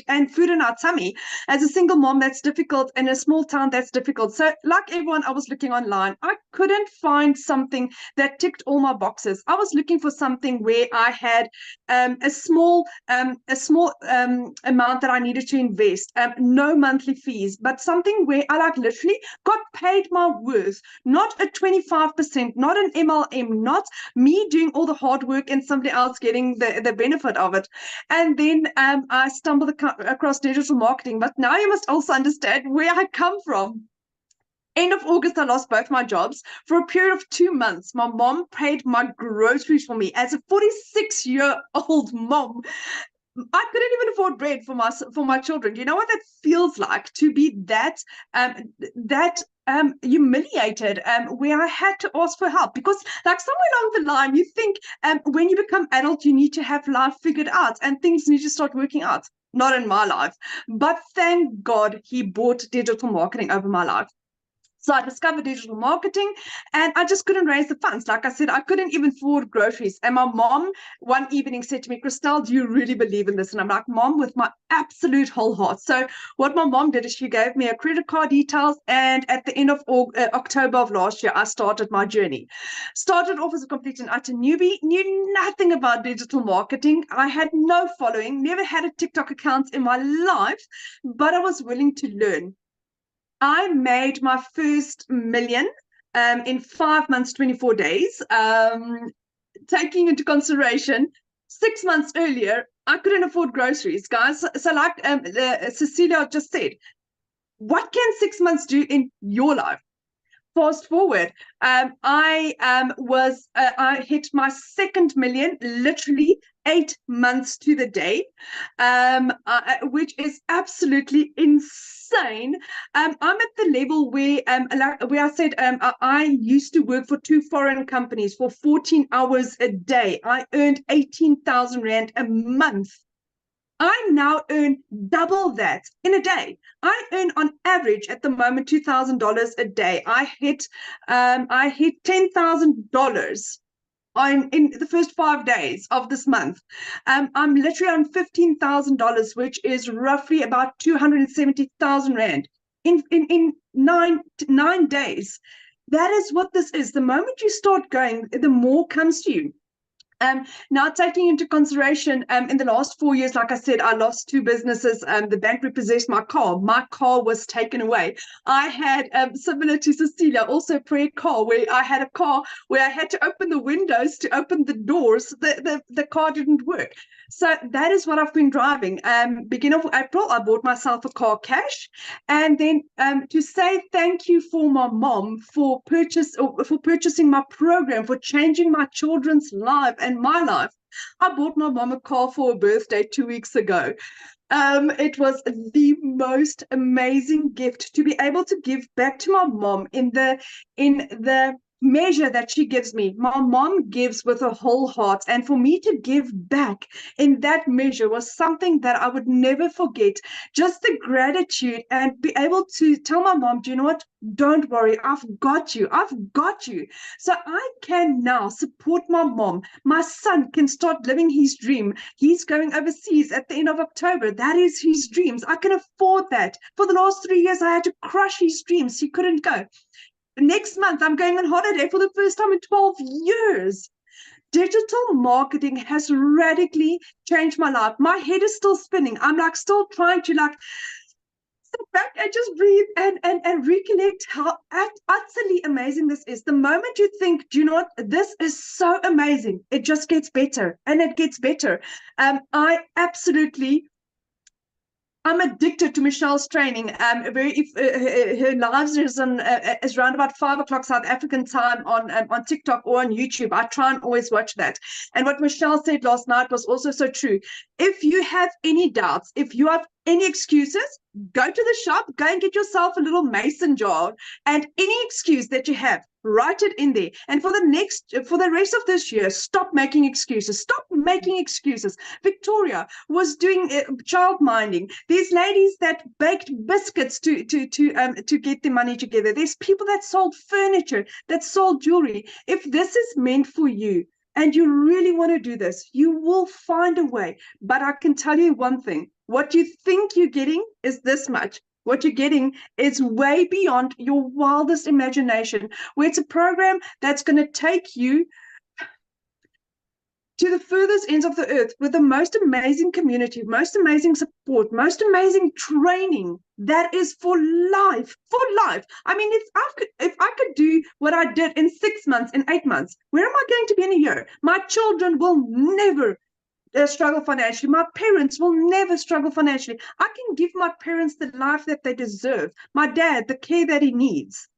Speaker 7: and food in our tummy. As a single mom, that's difficult. In a small town, that's difficult. So like everyone, I was looking online. I couldn't find something that ticked all my boxes. I was looking for something where I had a small amount that I needed to invest, no monthly fees, but something where I like literally got paid my worth, not a 25%, not an MLM, not me doing all the hard work and somebody else getting the benefit of it. And then I stumbled across digital marketing, but now you must also understand where I come from. End of August, I lost both my jobs. For a period of 2 months, my mom paid my groceries for me. As a 46-year-old mom, I couldn't even afford bread for my children. Do you know what that feels like to be that humiliated, where I had to ask for help? Because like somewhere along the line, you think when you become adult, you need to have life figured out and things need to start working out. Not in my life, but thank God he bought digital marketing over my life. So I discovered digital marketing and I just couldn't raise the funds. Like I said, I couldn't even afford groceries. And my mom one evening said to me, Christelle, do you really believe in this? And I'm like, Mom, with my absolute whole heart. So what my mom did is she gave me a credit card details. And at the end of October of last year, I started my journey. Started off as a complete and utter newbie, knew nothing about digital marketing. I had no following, never had a TikTok account in my life, but I was willing to learn. I made my first million in 5 months, 24 days. Taking into consideration, 6 months earlier, I couldn't afford groceries, guys. So like Cecilia just said, what can 6 months do in your life? Fast forward, I hit my second million literally 8 months to the day, which is absolutely insane. I'm at the level where I said I used to work for 2 foreign companies for 14 hours a day. I earned 18,000 Rand a month. I now earn double that in a day. I earn on average at the moment $2,000 a day. I hit $10,000 in the first 5 days of this month. I'm literally on $15,000, which is roughly about 270,000 Rand in 9 days. That is what this is. The moment you start going, the more comes to you. Now, taking into consideration, in the last 4 years, like I said, I lost 2 businesses. The bank repossessed my car. My car was taken away. I had, similar to Cecilia, also a prayer car where I had a car where I had to open the windows to open the doors. The car didn't work. So that is what I've been driving. Beginning of April, I bought myself a car cash. And then to say thank you for my mom for purchasing my program, for changing my children's life and my life. I bought my mom a car for her birthday 2 weeks ago. It was the most amazing gift to be able to give back to my mom in the measure that she gives me. My mom gives with her whole heart, and for me to give back in that measure was something that I would never forget. Just the gratitude and be able to tell my mom, do you know what? Don't worry, I've got you. I've got you. So I can now support my mom. My son can start living his dream. He's going overseas at the end of October. That is his dreams. I can afford that. For the last 3 years, I had to crush his dreams. He couldn't go. Next month, I'm going on holiday for the first time in 12 years. Digital marketing has radically changed my life. My head is still spinning. I'm like still trying to like sit back and just breathe and recollect how utterly amazing this is. The moment you think, do you know what, this is so amazing, it just gets better and it gets better. I'm addicted to Michelle's training. Her lives is around about 5 o'clock South African time on TikTok or on YouTube. I try and always watch that. And what Michelle said last night was also so true. If you have any doubts, if you have any excuses, go to the shop, go and get yourself a little mason jar, and any excuse that you have, write it in there. And for the rest of this year, stop making excuses. Stop making excuses. Victoria was doing child minding. There's ladies that baked biscuits to get the money together. There's people that sold furniture, that sold jewelry. If this is meant for you, and you really want to do this, you will find a way. But I can tell you one thing, what you think you're getting is this much. What you're getting is way beyond your wildest imagination, where it's a program that's going to take you to the furthest ends of the earth with the most amazing community, most amazing support, most amazing training that is for life, for life. I mean, if I could do what I did in 6 months, in 8 months, where am I going to be in a year? My children will never struggle financially. My parents will never struggle financially. I can give my parents the life that they deserve. My dad, the care that he needs.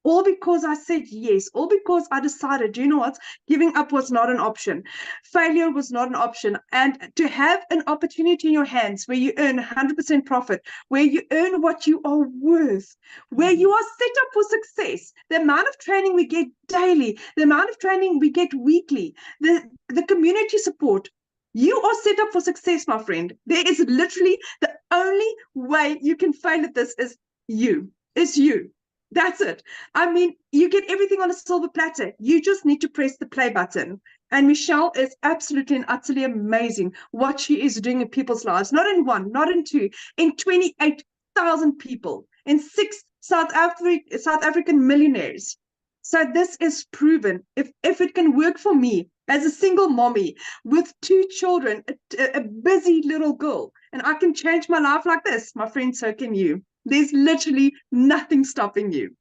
Speaker 7: All because I said yes, all because I decided, you know what, giving up was not an option. Failure was not an option. And to have an opportunity in your hands where you earn 100% profit, where you earn what you are worth, where you are set up for success, the amount of training we get daily, the amount of training we get weekly, the community support, you are set up for success, my friend. There is literally the only way you can fail at this is you. It's you. That's it. I mean, you get everything on a silver platter. You just need to press the play button. And Michelle is absolutely and utterly amazing what she is doing in people's lives. Not in one, not in two, in 28,000 people, in 6 South African millionaires. So this is proven. If it can work for me as a single mommy with 2 children, a busy little girl, and I can change my life like this, my friend, so can you. There's literally nothing stopping you.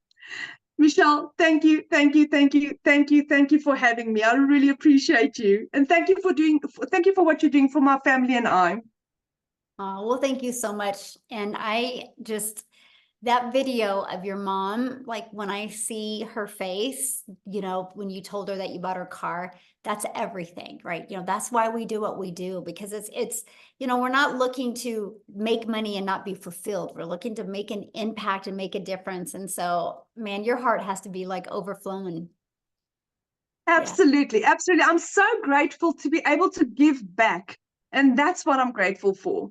Speaker 7: Michelle, thank you for having me. I really appreciate you. And thank you for what you're doing for my family and I.
Speaker 1: Oh, well, thank you so much. And that video of your mom, like when I see her face, you know, when you told her that you bought her car, that's everything, right? You know, that's why we do what we do, because it's, you know, we're not looking to make money and not be fulfilled. We're looking to make an impact and make a difference. And so, man, your heart has to be like overflowing.
Speaker 7: Absolutely. Yeah. Absolutely. I'm so grateful to be able to give back. And that's what I'm grateful for.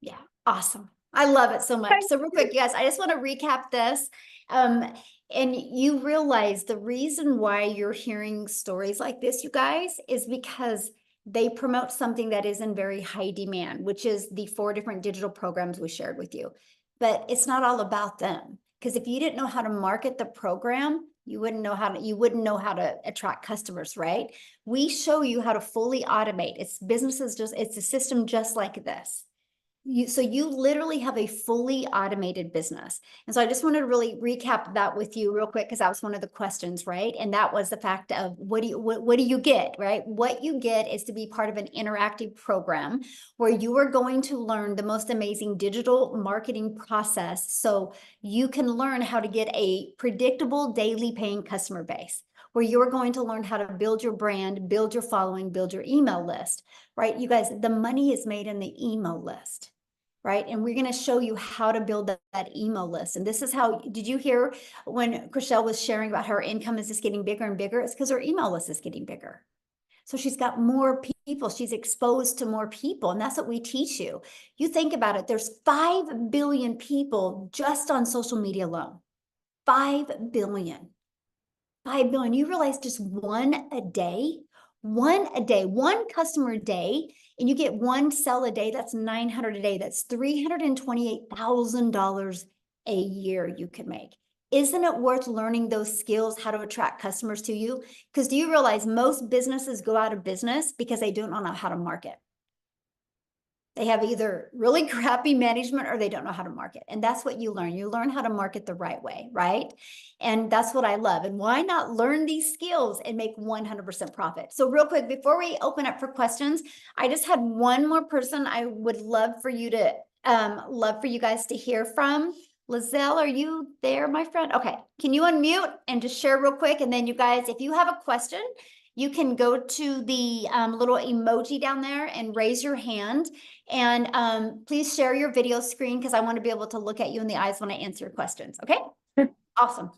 Speaker 1: Yeah. Awesome. I love it so much. So real quick, you guys, I just want to recap this. And you realize the reason why you're hearing stories like this, you guys, is because they promote something that is in very high demand, which is the 4 different digital programs we shared with you. But it's not all about them. Because if you didn't know how to market the program, you wouldn't know how to attract customers, right? We show you how to fully automate. It's a system just like this. So you literally have a fully automated business. And so I just wanted to really recap that with you real quick, because that was one of the questions, right? And that was the fact of what do you get, right? What you get is to be part of an interactive program where you are going to learn the most amazing digital marketing process so you can learn how to get a predictable daily paying customer base, where you're going to learn how to build your brand, build your following, build your email list, right? You guys, the money is made in the email list. right? And we're going to show you how to build that email list. And this is how, did you hear when Chriselle was sharing about her income is just getting bigger and bigger? It's because her email list is getting bigger. So she's got more people, she's exposed to more people, and that's what we teach you. You think about it, there's 5 billion people just on social media alone. 5 billion. 5 billion. You realize just one a day, one customer a day, and you get one sell a day, that's 900 a day. That's $328,000 a year you can make. Isn't it worth learning those skills, how to attract customers to you? Because do you realize most businesses go out of business because they don't know how to market? They have either really crappy management or they don't know how to market. And that's what you learn. You learn how to market the right way, right? And that's what I love. And why not learn these skills and make 100% profit? So real quick, before we open up for questions, I just had one more person I would love for you to, love for you guys to hear from. Lizelle, are you there, my friend? Okay, can you unmute and just share real quick? And then you guys, if you have a question, you can go to the little emoji down there and raise your hand. And please share your video screen because I want to be able to look at you in the eyes when I answer your questions. Okay, awesome.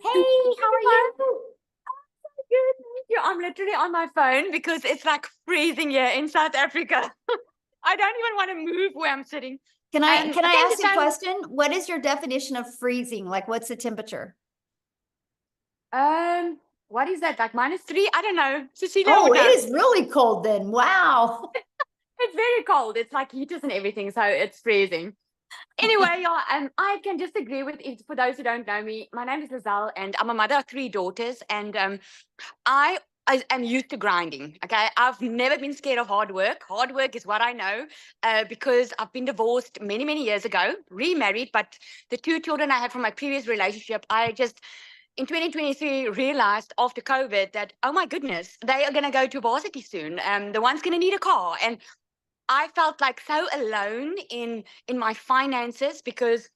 Speaker 1: Hey, how are you?
Speaker 8: Good, thank you. I'm literally on my phone because it's like freezing here in South Africa. I don't even want to move where I'm sitting.
Speaker 1: Can I
Speaker 8: thank
Speaker 1: ask
Speaker 8: you
Speaker 1: a
Speaker 8: so-
Speaker 1: question? What is your definition of freezing? Like, what's the temperature?
Speaker 8: What is that? Like -3? I don't know. Cecilia
Speaker 1: Oh,
Speaker 8: would know.
Speaker 1: it is really cold then. Wow.
Speaker 8: It's very cold. It's like heaters and everything, so it's freezing. Anyway, yeah, I can just agree with it. For those who don't know me, my name is Lizelle, and I'm a mother of 3 daughters, and I am used to grinding. Okay, I've never been scared of hard work. Hard work is what I know, because I've been divorced many, many years ago, remarried, but the 2 children I had from my previous relationship, I just in 2023 realized after COVID that, oh my goodness, they are going to go to varsity soon. The one's going to need a car, and I felt like so alone in my finances because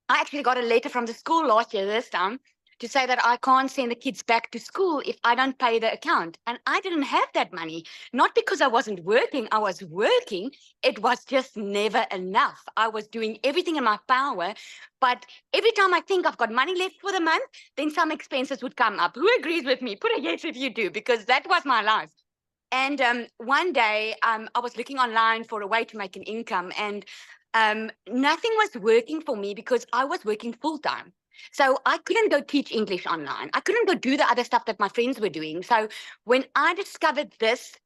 Speaker 8: I actually got a letter from the school last year this time to say that I can't send the kids back to school if I don't pay the account. And I didn't have that money, not because I wasn't working. I was working. It was just never enough. I was doing everything in my power. But every time I think I've got money left for the month, then some expenses would come up. Who agrees with me? Put a yes if you do, because that was my life. And one day I was looking online for a way to make an income, and nothing was working for me because I was working full time. So I couldn't go teach English online. I couldn't go do the other stuff that my friends were doing. So when I discovered this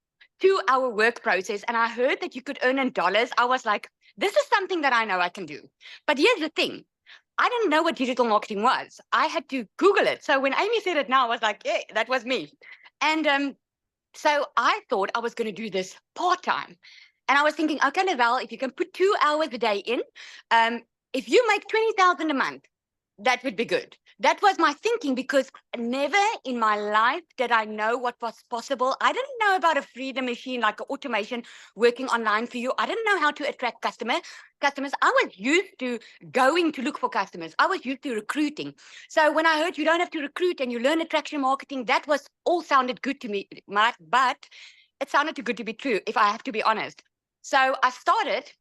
Speaker 8: 2-hour work process and I heard that you could earn in dollars, I was like, this is something that I know I can do. But here's the thing. I didn't know what digital marketing was. I had to Google it. So when Amy said it now, I was like, yeah, that was me. And so I thought I was going to do this part-time. And I was thinking, okay, Lizelle, if you can put 2 hours a day in, if you make 20,000 a month, that would be good. That was my thinking, because never in my life did I know what was possible. I didn't know about a freedom machine, like an automation working online for you. I didn't know how to attract customers. I was used to going to look for customers. I was used to recruiting. So when I heard you don't have to recruit and you learn attraction marketing, that was all sounded good to me, but it sounded too good to be true, if I have to be honest. So I started.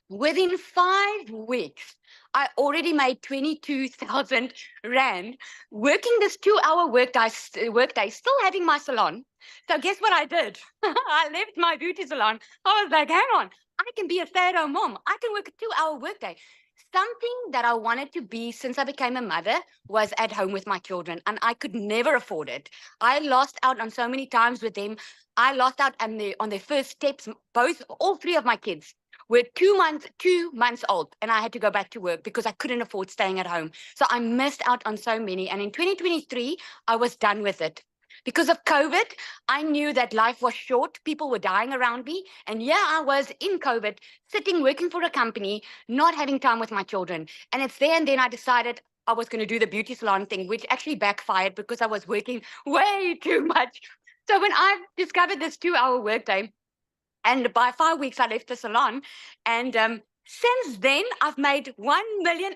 Speaker 8: Within 5 weeks, I already made 22,000 Rand working this 2-hour workday, still having my salon. So guess what I did? I left my beauty salon. I was like, hang on, I can be a stay-at-home mom. I can work a 2-hour workday. Something that I wanted to be since I became a mother was at home with my children, and I could never afford it. I lost out on so many times with them. I lost out on their first steps. All 3 of my kids were 2 months old, and I had to go back to work because I couldn't afford staying at home. So I missed out on so many. And in 2023, I was done with it. Because of COVID, I knew that life was short. People were dying around me. And yeah, I was in COVID, sitting, working for a company, not having time with my children. And it's there and then I decided I was going to do the beauty salon thing, which actually backfired because I was working way too much. So when I discovered this 2-hour workday, and by 5 weeks, I left the salon, and Since then, I've made 1 million,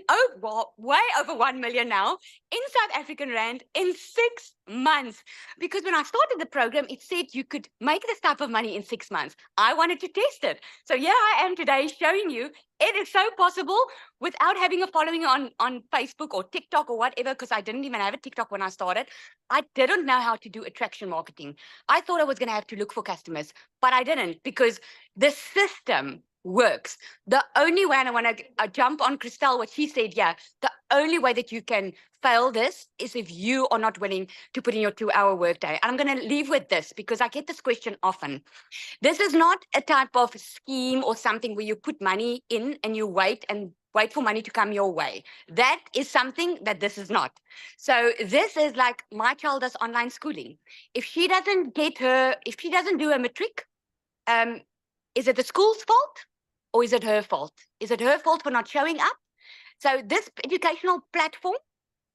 Speaker 8: way over 1 million now in South African Rand in 6 months. Because when I started the program, it said you could make this type of money in 6 months. I wanted to test it. So here I am today showing you it is so possible without having a following on Facebook or TikTok or whatever, because I didn't even have a TikTok when I started. I didn't know how to do attraction marketing. I thought I was going to have to look for customers, but I didn't, because the system works. The only way, and I want to jump on Christelle, what she said, yeah, the only way that you can fail this is if you are not willing to put in your 2-hour workday. And I'm going to leave with this because I get this question often. This is not a type of scheme or something where you put money in and you wait for money to come your way. That is something that this is not. So this is like my child does online schooling. If she doesn't do a matric, is it the school's fault? Or is it her fault? Is it her fault for not showing up? So this educational platform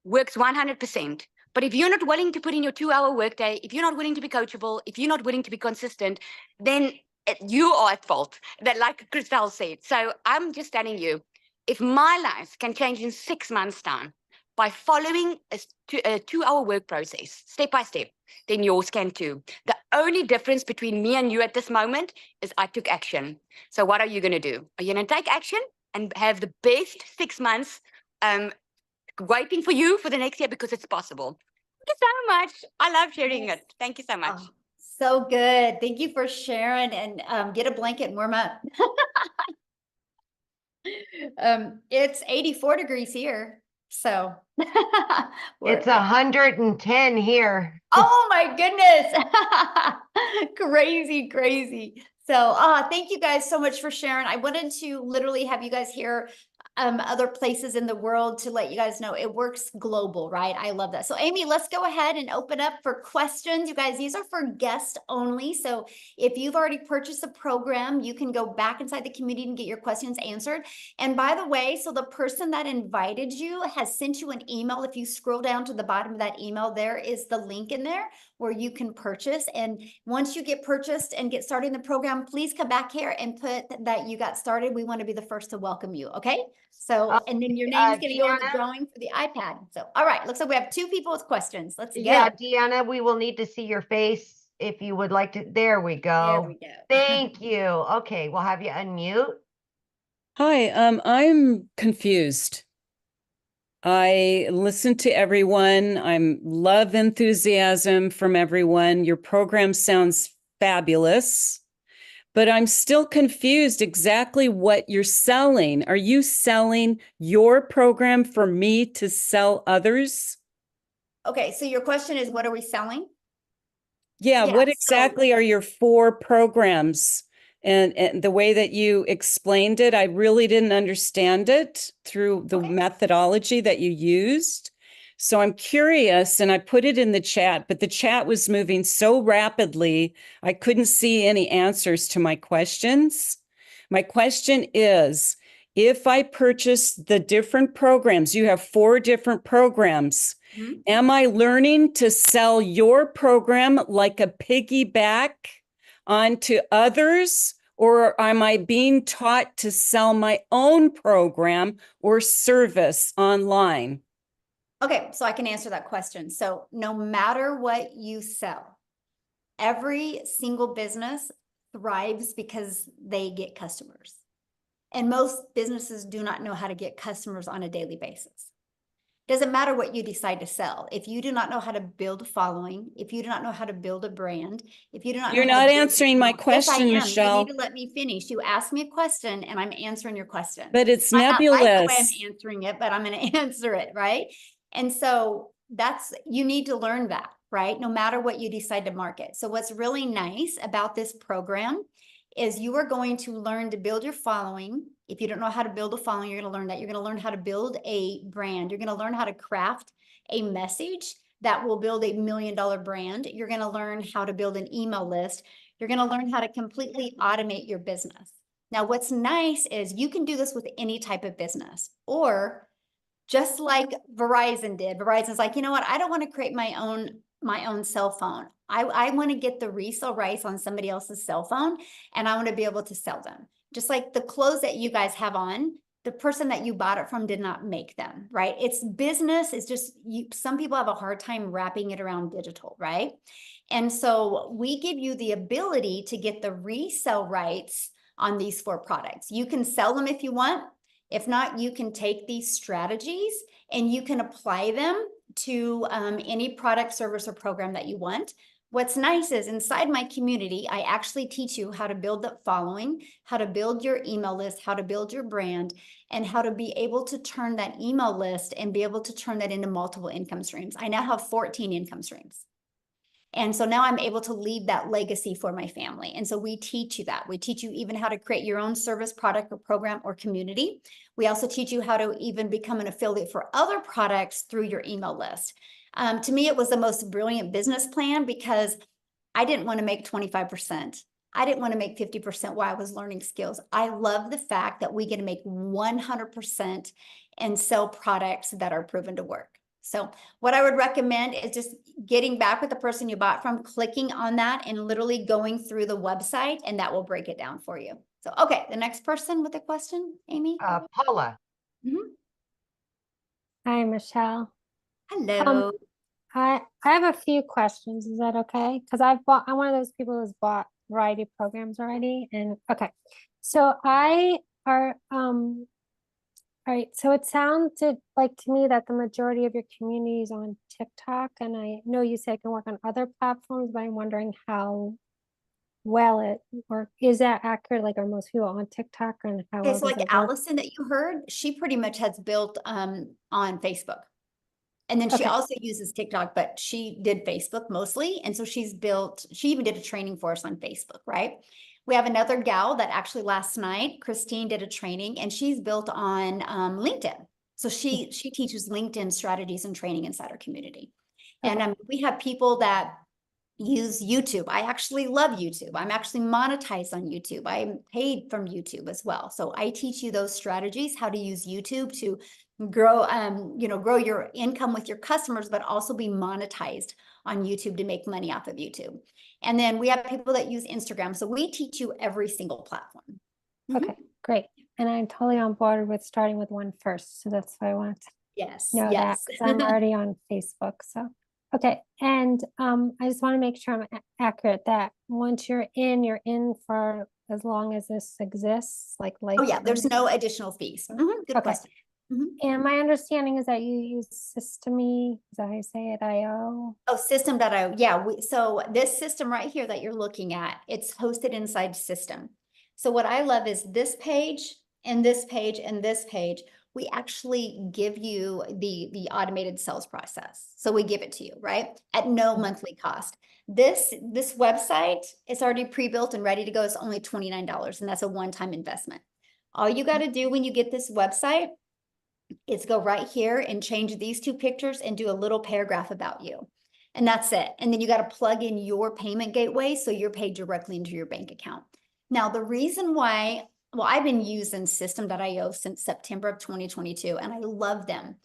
Speaker 8: works 100%. But if you're not willing to put in your 2-hour workday, if you're not willing to be coachable, if you're not willing to be consistent, then you are at fault. That, like Christelle said. So I'm just telling you, if my life can change in 6 months' time by following a 2-hour work process, step by step, then yours can too. The only difference between me and you at this moment is I took action. So what are you going to do? Are you going to take action and have the best 6 months waiting for you for the next year, because it's possible? Thank you so much. I love sharing it. Thank you so much.
Speaker 1: Oh, so good. Thank you for sharing, and get a blanket and warm up. It's 84 degrees here. So
Speaker 2: It's 110 here.
Speaker 1: oh my goodness. Crazy, crazy. So thank you guys so much for sharing. I wanted to literally have you guys hear other places in the world to let you guys know it works global, right? I love that. So Amy, let's go ahead and open up for questions. You guys, these are for guests only. So if you've already purchased a program, you can go back inside the community and get your questions answered. And by the way, so the person that invited you has sent you an email. If you scroll down to the bottom of that email, there is the link in there where you can purchase. And once you get purchased and get started in the program, please come back here and put that you got started. We want to be the first to welcome you. Okay. So, and then your name's going to go in the
Speaker 2: Deanna?
Speaker 1: drawing for the iPad. So, all right. Looks like we have 2 people with questions. Let's go.
Speaker 2: Yeah, Deanna, we will need to see your face if you would like to. There we go.
Speaker 1: There we go.
Speaker 2: Thank you. Okay, we'll have you unmute.
Speaker 9: Hi, I'm confused. I listen to everyone. I'm love enthusiasm from everyone. Your program sounds fabulous, but I'm still confused exactly what you're selling. Are you selling your program for me to sell others?
Speaker 1: Okay. So your question is, what are we selling?
Speaker 9: Yeah,
Speaker 1: Yeah,
Speaker 9: what
Speaker 1: so-
Speaker 9: exactly are your 4 programs? And the way that you explained it, I really didn't understand it through the
Speaker 1: Okay.
Speaker 9: methodology that you used. So I'm curious, and I put it in the chat, but the chat was moving so rapidly, I couldn't see any answers to my questions. My question is, if I purchase the different programs, you have 4 different programs,
Speaker 1: Mhm.
Speaker 9: am I learning to sell your program like a piggyback onto others, or am I being taught to sell my own program or service online?
Speaker 1: Okay. So I can answer that question. So no matter what you sell, every single business thrives because they get customers. And most businesses do not know how to get customers on a daily basis. Doesn't matter what you decide to sell. If you do not know how to build a following, if you do not know how to build a brand, if you do not know
Speaker 9: You're
Speaker 1: how to
Speaker 9: not
Speaker 1: build
Speaker 9: answering my
Speaker 1: email- Yes, I
Speaker 9: question,
Speaker 1: am. You
Speaker 9: Michelle.
Speaker 1: need to let me finish. You asked me a question and I'm answering your question.
Speaker 9: But it's
Speaker 1: Might not like the way
Speaker 9: nebulous.
Speaker 1: I'm answering it, but I'm going to answer it, right? And so you need to learn that, right? No matter what you decide to market. So what's really nice about this program is you are going to learn to build your following. If you don't know how to build a following, you're going to learn that. You're going to learn how to build a brand. You're going to learn how to craft a message that will build $1 million brand. You're going to learn how to build an email list. You're going to learn how to completely automate your business. Now, what's nice is you can do this with any type of business, or just like Verizon did. Verizon's like, you know what? I don't want to create my own cell phone. I want to get the resale rights on somebody else's cell phone, and I want to be able to sell them. just like the clothes that you guys have on, the person that you bought it from did not make them, right? It's business. It's just some people have a hard time wrapping it around digital, right? And so we give you the ability to get the resale rights on these 4 products. You can sell them if you want. If not, you can take these strategies and you can apply them to any product, service, or program that you want. What's nice is inside my community, I actually teach you how to build that following, how to build your email list, how to build your brand, and how to be able to turn that email list and be able to turn that into multiple income streams. I now have 14 income streams. And so now I'm able to leave that legacy for my family. And so we teach you that. We teach you even how to create your own service, product, or program or community. We also teach you how to even become an affiliate for other products through your email list. To me, it was the most brilliant business plan because I didn't want to make 25%. I didn't want to make 50% while I was learning skills. I love the fact that we get to make 100% and sell products that are proven to work. So what I would recommend is just getting back with the person you bought from, clicking on that and literally going through the website, and that will break it down for you. So, okay, the next person with a question, Amy.
Speaker 2: Paula.
Speaker 10: Hi, Michelle.
Speaker 1: Hello.
Speaker 10: I have a few questions. Is that okay? Because I'm one of those people who's bought variety of programs already. And okay, so all right, so it sounded like to me that the majority of your community is on TikTok, and I know you said it can work on other platforms, but I'm wondering how well it works. Is that accurate? Like, are most people on TikTok, and how
Speaker 1: Okay,
Speaker 10: well
Speaker 1: so
Speaker 10: does
Speaker 1: like
Speaker 10: it work?
Speaker 1: Allison that you heard, she pretty much has built on Facebook. And then she
Speaker 10: Okay.
Speaker 1: also uses TikTok, but she did Facebook mostly. And so she even did a training for us on Facebook, right? We have another gal that actually last night, Christine, did a training, and she's built on LinkedIn. So she teaches LinkedIn strategies and training inside our community.
Speaker 10: Okay.
Speaker 1: And we have people that use YouTube. I actually love YouTube. I'm actually monetized on YouTube. I'm paid from YouTube as well. So I teach you those strategies, how to use YouTube to grow, grow your income with your customers, but also be monetized on YouTube to make money off of YouTube. And then we have people that use Instagram. So we teach you every single platform.
Speaker 10: Okay, great. And I'm totally on board with starting with one first. So that's why I wanted to
Speaker 1: Yes.
Speaker 10: know that,
Speaker 1: Yes.
Speaker 10: 'cause I'm already on Facebook. So, okay. And I just want to make sure I'm accurate that once you're in for as long as this exists, like
Speaker 1: Oh yeah, there's
Speaker 10: lifetime.
Speaker 1: no additional fees. Good
Speaker 10: Okay.
Speaker 1: question.
Speaker 10: And my understanding is that you use Systeme, is that how you say it, IO?
Speaker 1: Oh, System.io. Yeah, so this system right here that you're looking at, it's hosted inside System. So what I love is this page and this page and this page, we actually give you the automated sales process. So we give it to you, right? At no monthly cost. This website is already pre-built and ready to go. It's only $29, and that's a one-time investment. All you got to do when you get this website is go right here and change these 2 pictures and do a little paragraph about you. And that's it. And then you got to plug in your payment gateway so you're paid directly into your bank account. Now, the reason why, well, I've been using System.io since September of 2022, and I love them.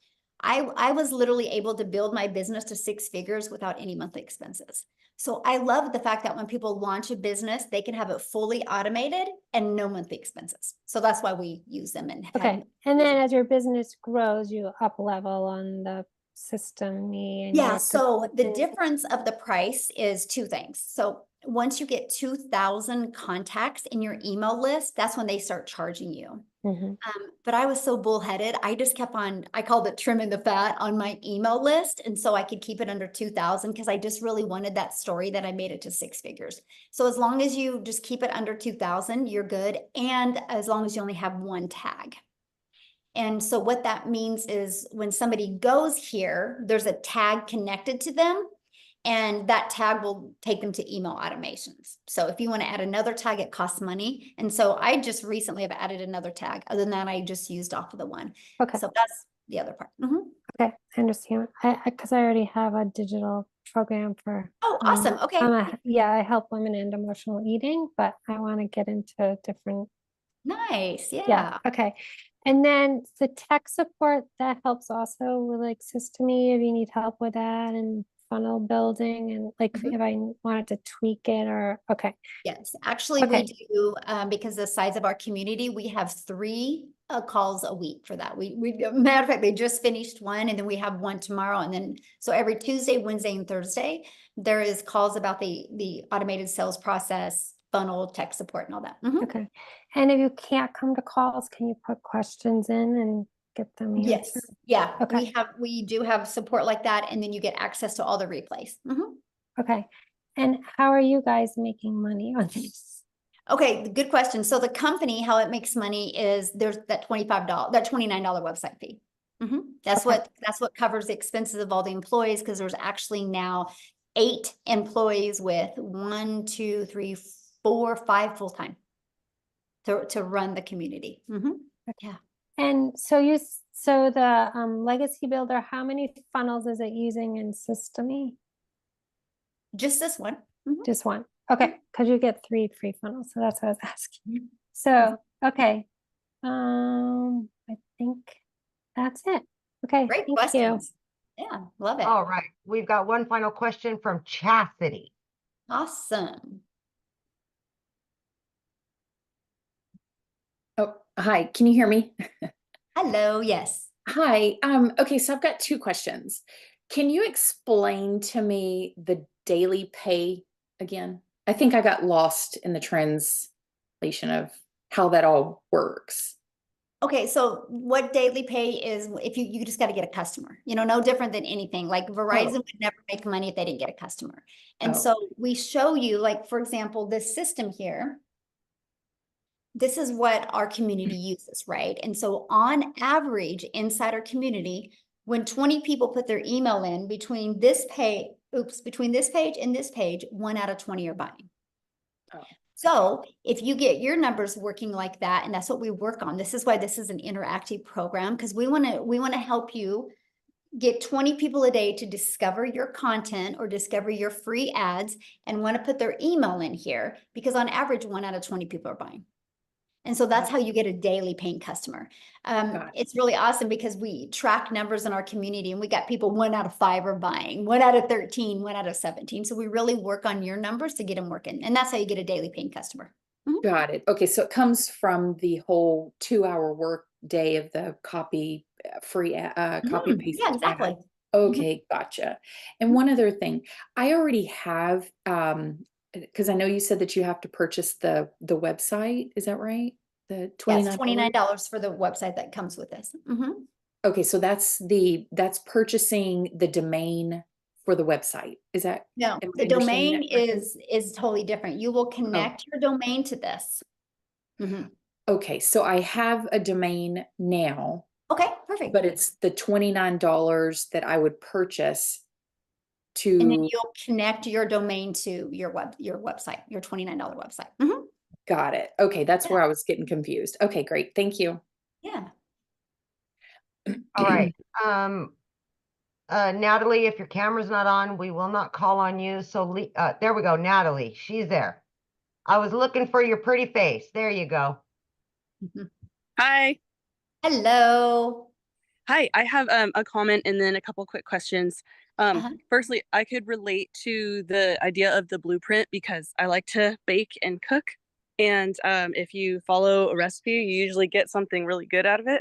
Speaker 1: I was literally able to build my business to 6 figures without any monthly expenses. So I love the fact that when people launch a business, they can have it fully automated and no monthly expenses. So that's why we use them. And
Speaker 10: Okay. And then as your business grows, you up level on the Systeme. And
Speaker 1: yeah, so the difference of the price is 2 things. So once you get 2,000 contacts in your email list, that's when they start charging you. But I was so bullheaded. I just kept on, I called it trimming the fat on my email list. And so I could keep it under 2,000 because I just really wanted that story that I made it to 6 figures. So as long as you just keep it under 2,000, you're good. And as long as you only have 1 tag. And so what that means is when somebody goes here, there's a tag connected to them, and that tag will take them to email automations. So if you want to add another tag, it costs money. And so I just recently have added another tag. Other than that, I just used off of the one.
Speaker 10: Okay.
Speaker 1: So that's the other part.
Speaker 10: Okay, I understand. Because I already have a digital program for.
Speaker 1: Oh, awesome. Okay.
Speaker 10: I help women end emotional eating, but I want to get into different.
Speaker 1: Nice. Yeah.
Speaker 10: Okay. And then the tech support that helps also with like Systeme if you need help with that and funnel building and like
Speaker 1: Mhm.
Speaker 10: if I wanted to tweak it or, okay.
Speaker 1: Yes, actually we
Speaker 10: Okay.
Speaker 1: do, because the size of our community, we have 3 calls a week for that. Matter of fact, they just finished one and then we have one tomorrow. And then, so every Tuesday, Wednesday and Thursday, there is calls about the automated sales process, funnel, tech support and all that. Mhm.
Speaker 10: Okay. And if you can't come to calls, can you put questions in and get them
Speaker 1: Yes,
Speaker 10: answered?
Speaker 1: yeah,
Speaker 10: Okay.
Speaker 1: we do have support like that. And then you get access to all the replays. Mhm.
Speaker 10: Okay. And how are you guys making money on this?
Speaker 1: Okay, good question. So the company, how it makes money is there's that $29 website fee. That's
Speaker 10: Okay.
Speaker 1: what covers the expenses of all the employees, because there's actually now 8 employees with 1, 2, 3, 4, 5 full-time to run the community. Yeah.
Speaker 10: And so so the Legacy Builder, how many funnels is it using in Systemy?
Speaker 1: Just this one. Mhm.
Speaker 10: Just one. Okay, because you get 3 free funnels, so that's what I was asking.
Speaker 1: Mhm.
Speaker 10: So, okay. I think that's it. Okay,
Speaker 1: Great
Speaker 10: thank you.
Speaker 1: questions. Yeah, love it.
Speaker 2: All right, we've got one final question from Chastity.
Speaker 1: Awesome.
Speaker 11: Oh, hi. Can you hear me?
Speaker 1: Hello, yes.
Speaker 11: Hi. Okay, so I've got 2 questions. Can you explain to me the daily pay again? I think I got lost in the translation of how that all works.
Speaker 1: Okay, so what daily pay is, if you just got to get a customer, no different than anything. Like Verizon would never make money if they didn't get a customer. And
Speaker 11: Oh.
Speaker 1: so we show you, like, for example, this system here. This is what our community uses, right? And so on average, inside our community, when 20 people put their email in between this page and this page, 1 out of 20 are buying.
Speaker 11: Oh.
Speaker 1: So if you get your numbers working like that, and that's what we work on, this is why this is an interactive program, because we want to help you get 20 people a day to discover your content or discover your free ads and want to put their email in here, because on average, 1 out of 20 people are buying. And so that's how you get a daily paying customer. It's really awesome because we track numbers in our community, and we got people 1 out of 5 are buying, 1 out of 13, 1 out of 17. So we really work on your numbers to get them working. And that's how you get a daily paying customer.
Speaker 11: Got it. Okay, so it comes from the whole 2-hour work day of the copy free copy paste.
Speaker 1: Yeah,
Speaker 11: ad.
Speaker 1: exactly.
Speaker 11: Okay, gotcha. And one other thing, I already have because I know you said that you have to purchase the website. Is that right? The
Speaker 1: Yes,
Speaker 11: $29?
Speaker 1: $29 for the website that comes with this.
Speaker 11: Okay, so that's purchasing the domain for the website. Is that?
Speaker 1: No,
Speaker 11: am
Speaker 1: the
Speaker 11: I understanding
Speaker 1: domain
Speaker 11: that correctly?
Speaker 1: is totally different. You will connect your domain to this.
Speaker 11: Okay, so I have a domain now,
Speaker 1: Okay, perfect.
Speaker 11: but it's the $29 that I would purchase
Speaker 1: And then
Speaker 11: to.
Speaker 1: you'll connect your domain to your website, your $29 website.
Speaker 11: Got it. Okay, that's
Speaker 1: Yeah.
Speaker 11: where I was getting confused. Okay, great. Thank you.
Speaker 1: Yeah.
Speaker 2: All right. Natalie, if your camera's not on, we will not call on you. So there we go. Natalie, she's there. I was looking for your pretty face. There you go.
Speaker 12: Hi.
Speaker 1: Hello.
Speaker 12: Hi, I have a comment and then a couple quick questions. Firstly, I could relate to the idea of the blueprint because I like to bake and cook. And if you follow a recipe, you usually get something really good out of it.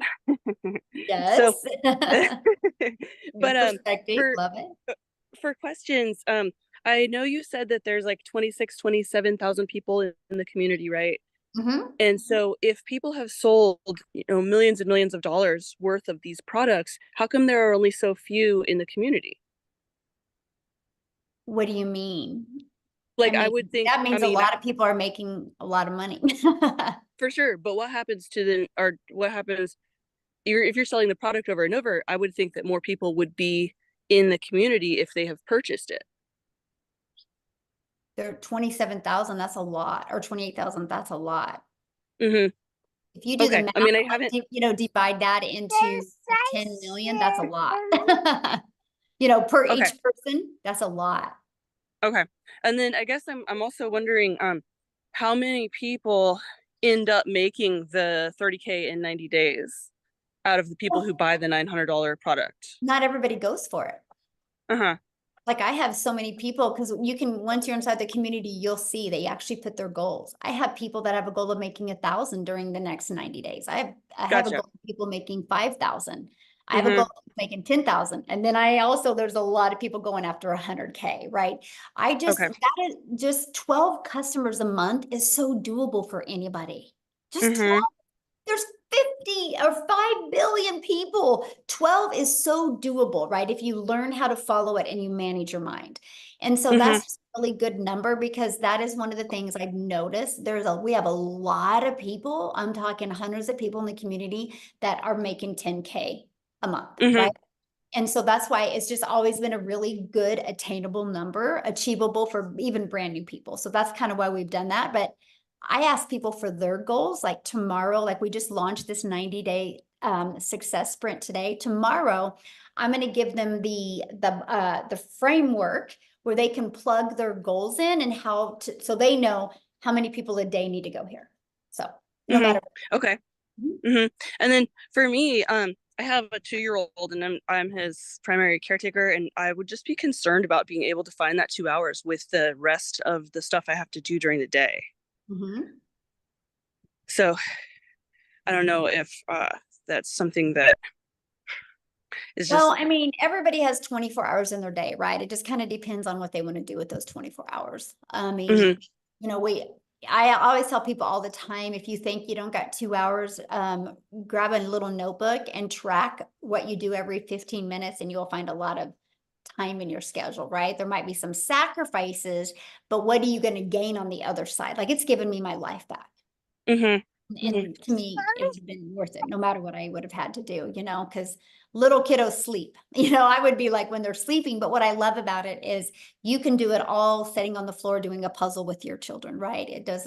Speaker 1: Yes.
Speaker 12: So,
Speaker 1: Your perspective, love it.
Speaker 12: For questions, I know you said that there's like 27,000 people in the community, right? And so if people have sold, millions and millions of dollars worth of these products, how come there are only so few in the community?
Speaker 1: What do you mean?
Speaker 12: Like, I would think
Speaker 1: that means a lot of people are making a lot of money.
Speaker 12: For sure. But what happens to them, or what happens if you're selling the product over and over? I would think that more people would be in the community if they have purchased it.
Speaker 1: There are 27,000, that's a lot, or 28,000, that's a lot.
Speaker 12: If
Speaker 1: you do the math,
Speaker 12: I mean, I haven't,
Speaker 1: divide that into 10 million, that's a lot. Per each person, that's a lot.
Speaker 12: Okay. And then I guess I'm also wondering, how many people end up making the 30K in 90 days out of the people who buy the $900 product?
Speaker 1: Not everybody goes for it. Like I have so many people, because you can, once you're inside the community, you'll see they actually put their goals. I have people that have a goal of making 1,000 during the next 90 days. I have a
Speaker 12: Gotcha.
Speaker 1: goal of people making 5,000. I have a
Speaker 12: Mhm.
Speaker 1: goal of making 10,000. And then I also, there's a lot of people going after 100K, right? I just,
Speaker 12: Okay.
Speaker 1: that is just 12 customers a month is so doable for anybody. Just 12.
Speaker 12: Mhm.
Speaker 1: There's 50 or 5 billion people. 12 is so doable, right? If you learn how to follow it and you manage your mind. And so
Speaker 12: Mhm.
Speaker 1: that's just a really good number, because that is one of the things I've noticed. We have a lot of people, I'm talking hundreds of people in the community that are making 10K a month,
Speaker 12: Mhm.
Speaker 1: right? And so that's why it's just always been a really good attainable number, achievable for even brand new people. So that's kind of why we've done that. But I ask people for their goals, like tomorrow, like we just launched this 90-day success sprint today. Tomorrow, I'm going to give them the framework where they can plug their goals in and how to, so they know how many people a day need to go here. So no
Speaker 12: Mhm.
Speaker 1: matter.
Speaker 12: Okay. Mhm. And then for me, I have a 2-year-old and I'm his primary caretaker, and I would just be concerned about being able to find that 2 hours with the rest of the stuff I have to do during the day. So I don't know if that's something that is
Speaker 1: Well,
Speaker 12: just
Speaker 1: I mean, everybody has 24 hours in their day, right? It just kind of depends on what they want to do with those 24 hours. I mean,
Speaker 12: Mhm.
Speaker 1: you know, I always tell people all the time, if you think you don't got 2 hours, grab a little notebook and track what you do every 15 minutes, and you'll find a lot of time in your schedule, right? There might be some sacrifices, but what are you going to gain on the other side? Like, it's given me my life back.
Speaker 12: Mhm.
Speaker 1: And to me, it's been worth it, no matter what I would have had to do, you know, because little kiddos sleep. You know, I would be like when they're sleeping, but what I love about it is you can do it all sitting on the floor doing a puzzle with your children, right? It's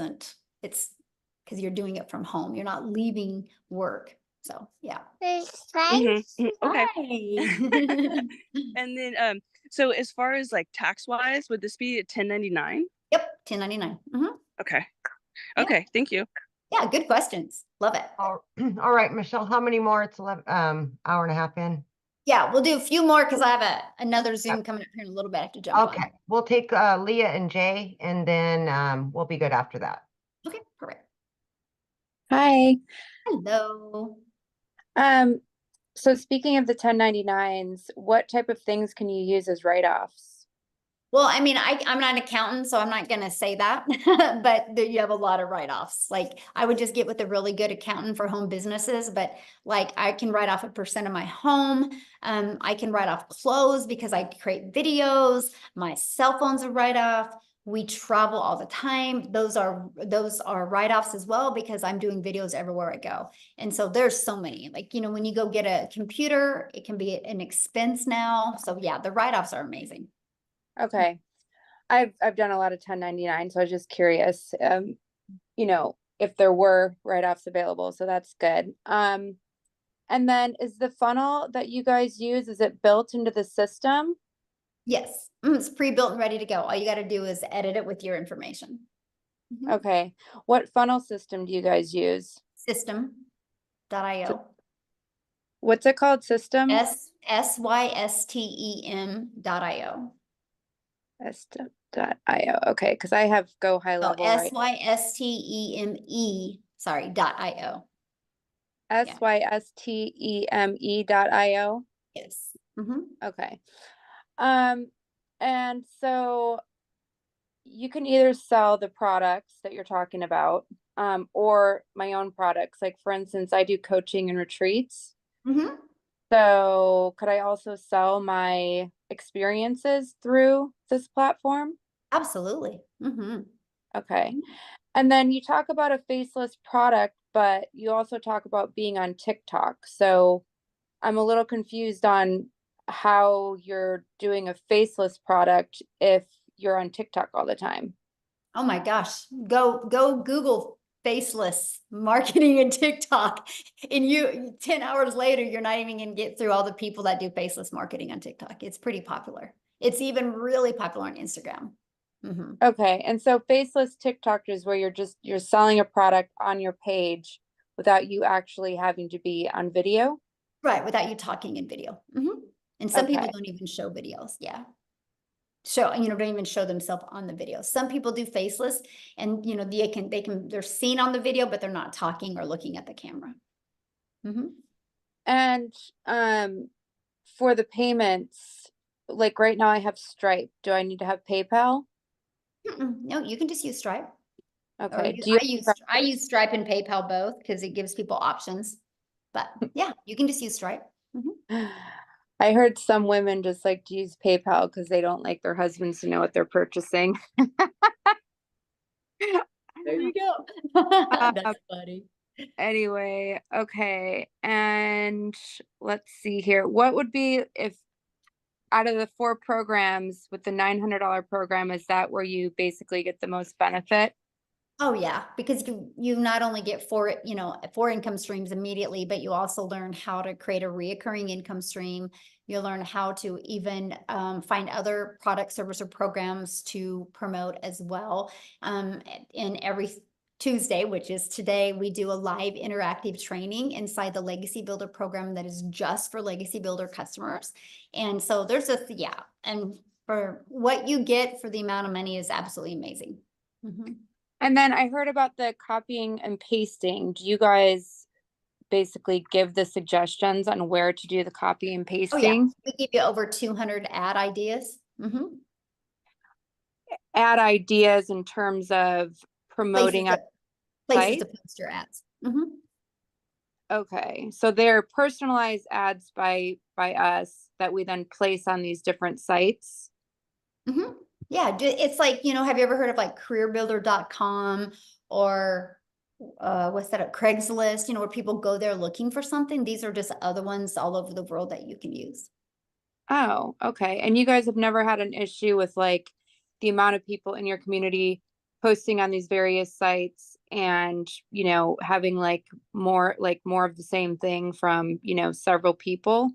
Speaker 1: because you're doing it from home. You're not leaving work. So yeah.
Speaker 12: Mhm. Mhm. Okay.
Speaker 1: Hi.
Speaker 12: And then so as far as like tax wise, would this be a 1099?
Speaker 1: Yep, 1099.
Speaker 12: Okay.
Speaker 1: Yeah.
Speaker 12: Okay, thank you.
Speaker 1: Yeah, good questions. Love it.
Speaker 2: All right, Michelle, how many more? It's 11, hour and a half in.
Speaker 1: Yeah, we'll do a few more because I have another Zoom coming up here in a little bit. I have to jump on.
Speaker 2: Okay, we'll take Leah and Jay, and then we'll be good after that.
Speaker 1: Okay, perfect.
Speaker 13: Hi.
Speaker 1: Hello.
Speaker 13: So speaking of the 1099s, what type of things can you use as write-offs?
Speaker 1: Well, I mean, I'm not an accountant, so I'm not going to say that, but you have a lot of write-offs. Like I would just get with a really good accountant for home businesses, but like I can write off 1% of my home. I can write off clothes because I create videos. My cell phone's a write-off. We travel all the time. Those are write-offs as well, because I'm doing videos everywhere I go. And so there's so many, like, you know, when you go get a computer, it can be an expense now. So yeah, the write-offs are amazing.
Speaker 13: Okay. I've done a lot of 1099, so I was just curious, you know, if there were write-offs available, so that's good. And then is the funnel that you guys use, is it built into the system?
Speaker 1: Yes, it's pre-built and ready to go. All you got to do is edit it with your information.
Speaker 13: Okay. What funnel system do you guys use?
Speaker 1: System.io.
Speaker 13: What's it called? System?
Speaker 1: System.io.
Speaker 13: System.io. Okay, because I have Go High Level.
Speaker 1: Systeme, sorry, .io.
Speaker 13: Systeme.io.
Speaker 1: Yes.
Speaker 13: Okay. And so you can either sell the products that you're talking about, or my own products. Like for instance, I do coaching and retreats. So could I also sell my experiences through this platform?
Speaker 1: Absolutely.
Speaker 13: Okay. And then you talk about a faceless product, but you also talk about being on TikTok. So I'm a little confused on how you're doing a faceless product if you're on TikTok all the time.
Speaker 1: Oh my gosh. Go Google faceless marketing and TikTok, and 10 hours later, you're not even going to get through all the people that do faceless marketing on TikTok. It's pretty popular. It's even really popular on Instagram.
Speaker 13: Okay. And so faceless TikTok is where you're selling a product on your page without you actually having to be on video?
Speaker 1: Right. Without you talking in video. And some people don't even show videos. Yeah. show, don't even show themselves on the video. Some people do faceless, and they're seen on the video, but they're not talking or looking at the camera.
Speaker 13: And for the payments, like right now I have Stripe. Do I need to have PayPal?
Speaker 1: No, you can just use Stripe.
Speaker 13: Okay.
Speaker 1: I use Stripe and PayPal both because it gives people options. But yeah, you can just use Stripe.
Speaker 13: I heard some women just like to use PayPal because they don't like their husbands to know what they're purchasing.
Speaker 1: There you go. That's funny.
Speaker 13: Anyway, okay. And let's see here. What would be, if out of the 4 programs with the $900 program, is that where you basically get the most benefit?
Speaker 1: Oh yeah, because you not only get 4 income streams immediately, but you also learn how to create a reoccurring income stream. You learn how to even find other product, service, or programs to promote as well. In every Tuesday, which is today, we do a live interactive training inside the Legacy Builder program that is just for Legacy Builder customers. And so there's and for what you get for the amount of money is absolutely amazing.
Speaker 13: And then I heard about the copying and pasting. Do you guys basically give the suggestions on where to do the copy and pasting?
Speaker 1: Oh yeah, we give you over 200 ad ideas.
Speaker 13: Ad ideas in terms of promoting
Speaker 1: places to post your ads.
Speaker 13: Okay, so they're personalized ads by us that we then place on these different sites.
Speaker 1: Yeah, it's like, have you ever heard of like careerbuilder.com or what's that, Craigslist, where people go there looking for something? These are just other ones all over the world that you can use.
Speaker 13: Oh, okay. And you guys have never had an issue with like the amount of people in your community posting on these various sites and, having like more of the same thing from, several people?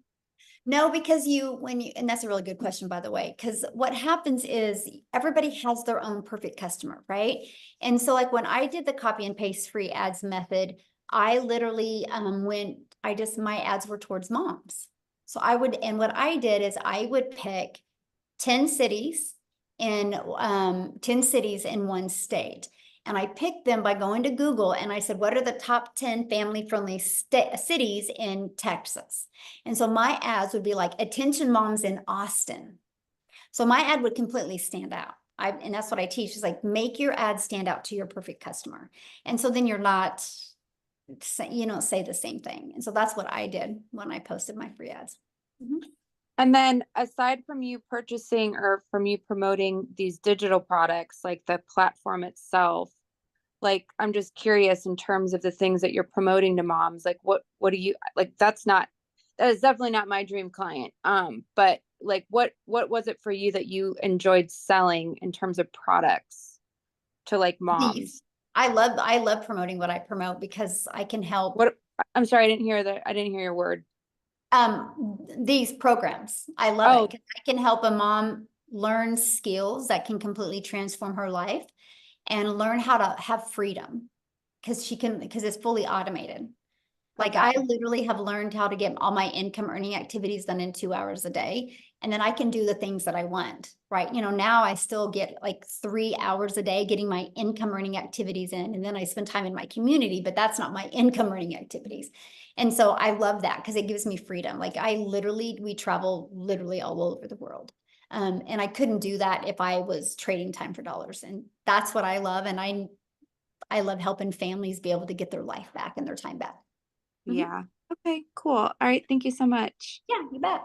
Speaker 1: No, because and that's a really good question, by the way, because what happens is everybody has their own perfect customer, right? And so like when I did the copy and paste free ads method, I literally my ads were towards moms. So what I did is I would pick 10 cities in 10 cities in one state. And I picked them by going to Google and I said, what are the top 10 family-friendly cities in Texas? And so my ads would be like, attention moms in Austin. So my ad would completely stand out. And that's what I teach, is like, make your ad stand out to your perfect customer. And so then you don't say the same thing. And so that's what I did when I posted my free ads.
Speaker 13: And then aside from you purchasing or from you promoting these digital products, like the platform itself, like, I'm just curious in terms of the things that you're promoting to moms, like what do you like? That is definitely not my dream client. But like, what was it for you that you enjoyed selling in terms of products to like moms?
Speaker 1: I love promoting what I promote because I can help.
Speaker 13: I'm sorry, I didn't hear your word.
Speaker 1: These programs, I love it because I can help a mom learn skills that can completely transform her life and learn how to have freedom because it's fully automated. Like I literally have learned how to get all my income earning activities done in 2 hours a day. And then I can do the things that I want, right? Now I still get like 3 hours a day getting my income earning activities in. And then I spend time in my community, but that's not my income earning activities. And so I love that because it gives me freedom. Like we travel literally all over the world. And I couldn't do that if I was trading time for dollars. And that's what I love. And I love helping families be able to get their life back and their time back.
Speaker 13: Yeah. Okay, cool. All right. Thank you so much.
Speaker 1: Yeah, you bet.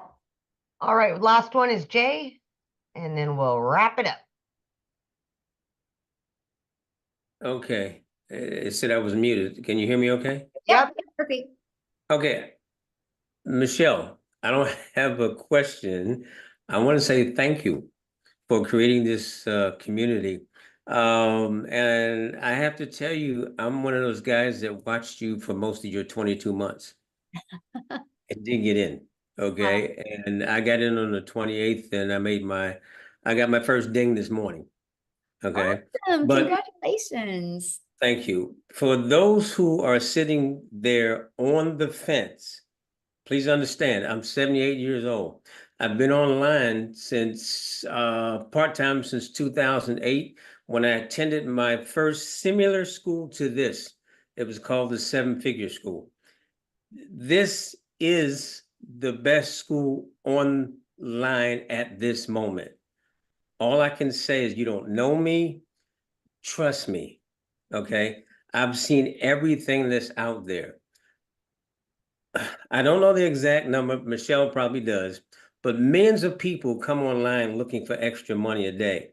Speaker 2: All right. Last one is Jay, and then we'll wrap it up.
Speaker 14: Okay. It said I was muted. Can you hear me okay?
Speaker 1: Yep. Perfect.
Speaker 14: Okay. Michelle, I don't have a question. I want to say thank you for creating this community. And I have to tell you, I'm one of those guys that watched you for most of your 22 months and didn't get in. Okay. Wow. And I got in on the 28th and I got my first ding this morning. Okay.
Speaker 1: Awesome. Congratulations.
Speaker 14: Thank you. For those who are sitting there on the fence, please understand, I'm 78 years old. I've been online since part-time since 2008 when I attended my first similar school to this. It was called the Seven Figure School. This is the best school online at this moment. All I can say is you don't know me, trust me, okay? I've seen everything that's out there. I don't know the exact number, Michelle probably does, but millions of people come online looking for extra money a day.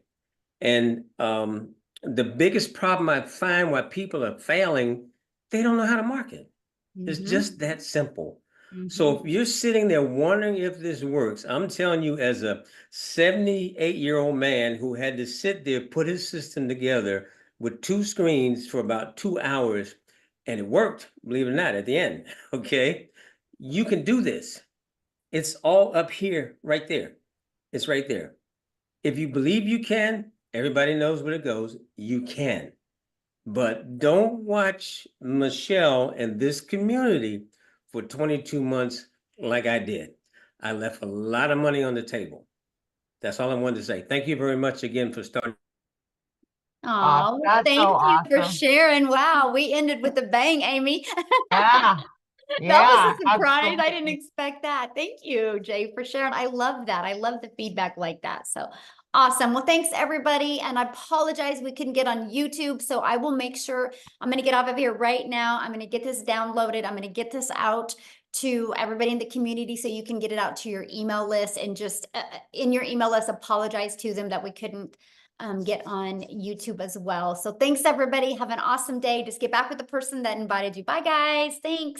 Speaker 14: And the biggest problem I find why people are failing, they don't know how to market. It's just that simple. So if you're sitting there wondering if this works, I'm telling you, as a 78-year-old man who had to sit there, put his system together with 2 screens for about 2 hours, and it worked, believe it or not, at the end, okay? You can do this. It's all up here, right there. It's right there. If you believe you can, everybody knows where it goes, you can. But don't watch Michelle and this community for 22 months like I did. I left a lot of money on the table. That's all I wanted to say. Thank you very much again for starting.
Speaker 1: Oh,
Speaker 2: that's
Speaker 1: thank
Speaker 2: so
Speaker 1: you for
Speaker 2: awesome.
Speaker 1: sharing. Wow, we ended with a bang, Amy.
Speaker 2: Yeah.
Speaker 1: That was a surprise. I didn't
Speaker 2: absolutely.
Speaker 1: expect that. Thank you, Jay, for sharing. I love that. I love the feedback like that. So awesome. Well, thanks everybody. And I apologize we couldn't get on YouTube. So I will make sure I'm going to get off of here right now. I'm going to get this downloaded. I'm going to get this out to everybody in the community so you can get it out to your email list, and just in your email list, apologize to them that we couldn't get on YouTube as well. So thanks everybody. Have an awesome day. Just get back with the person that invited you. Bye guys. Thanks.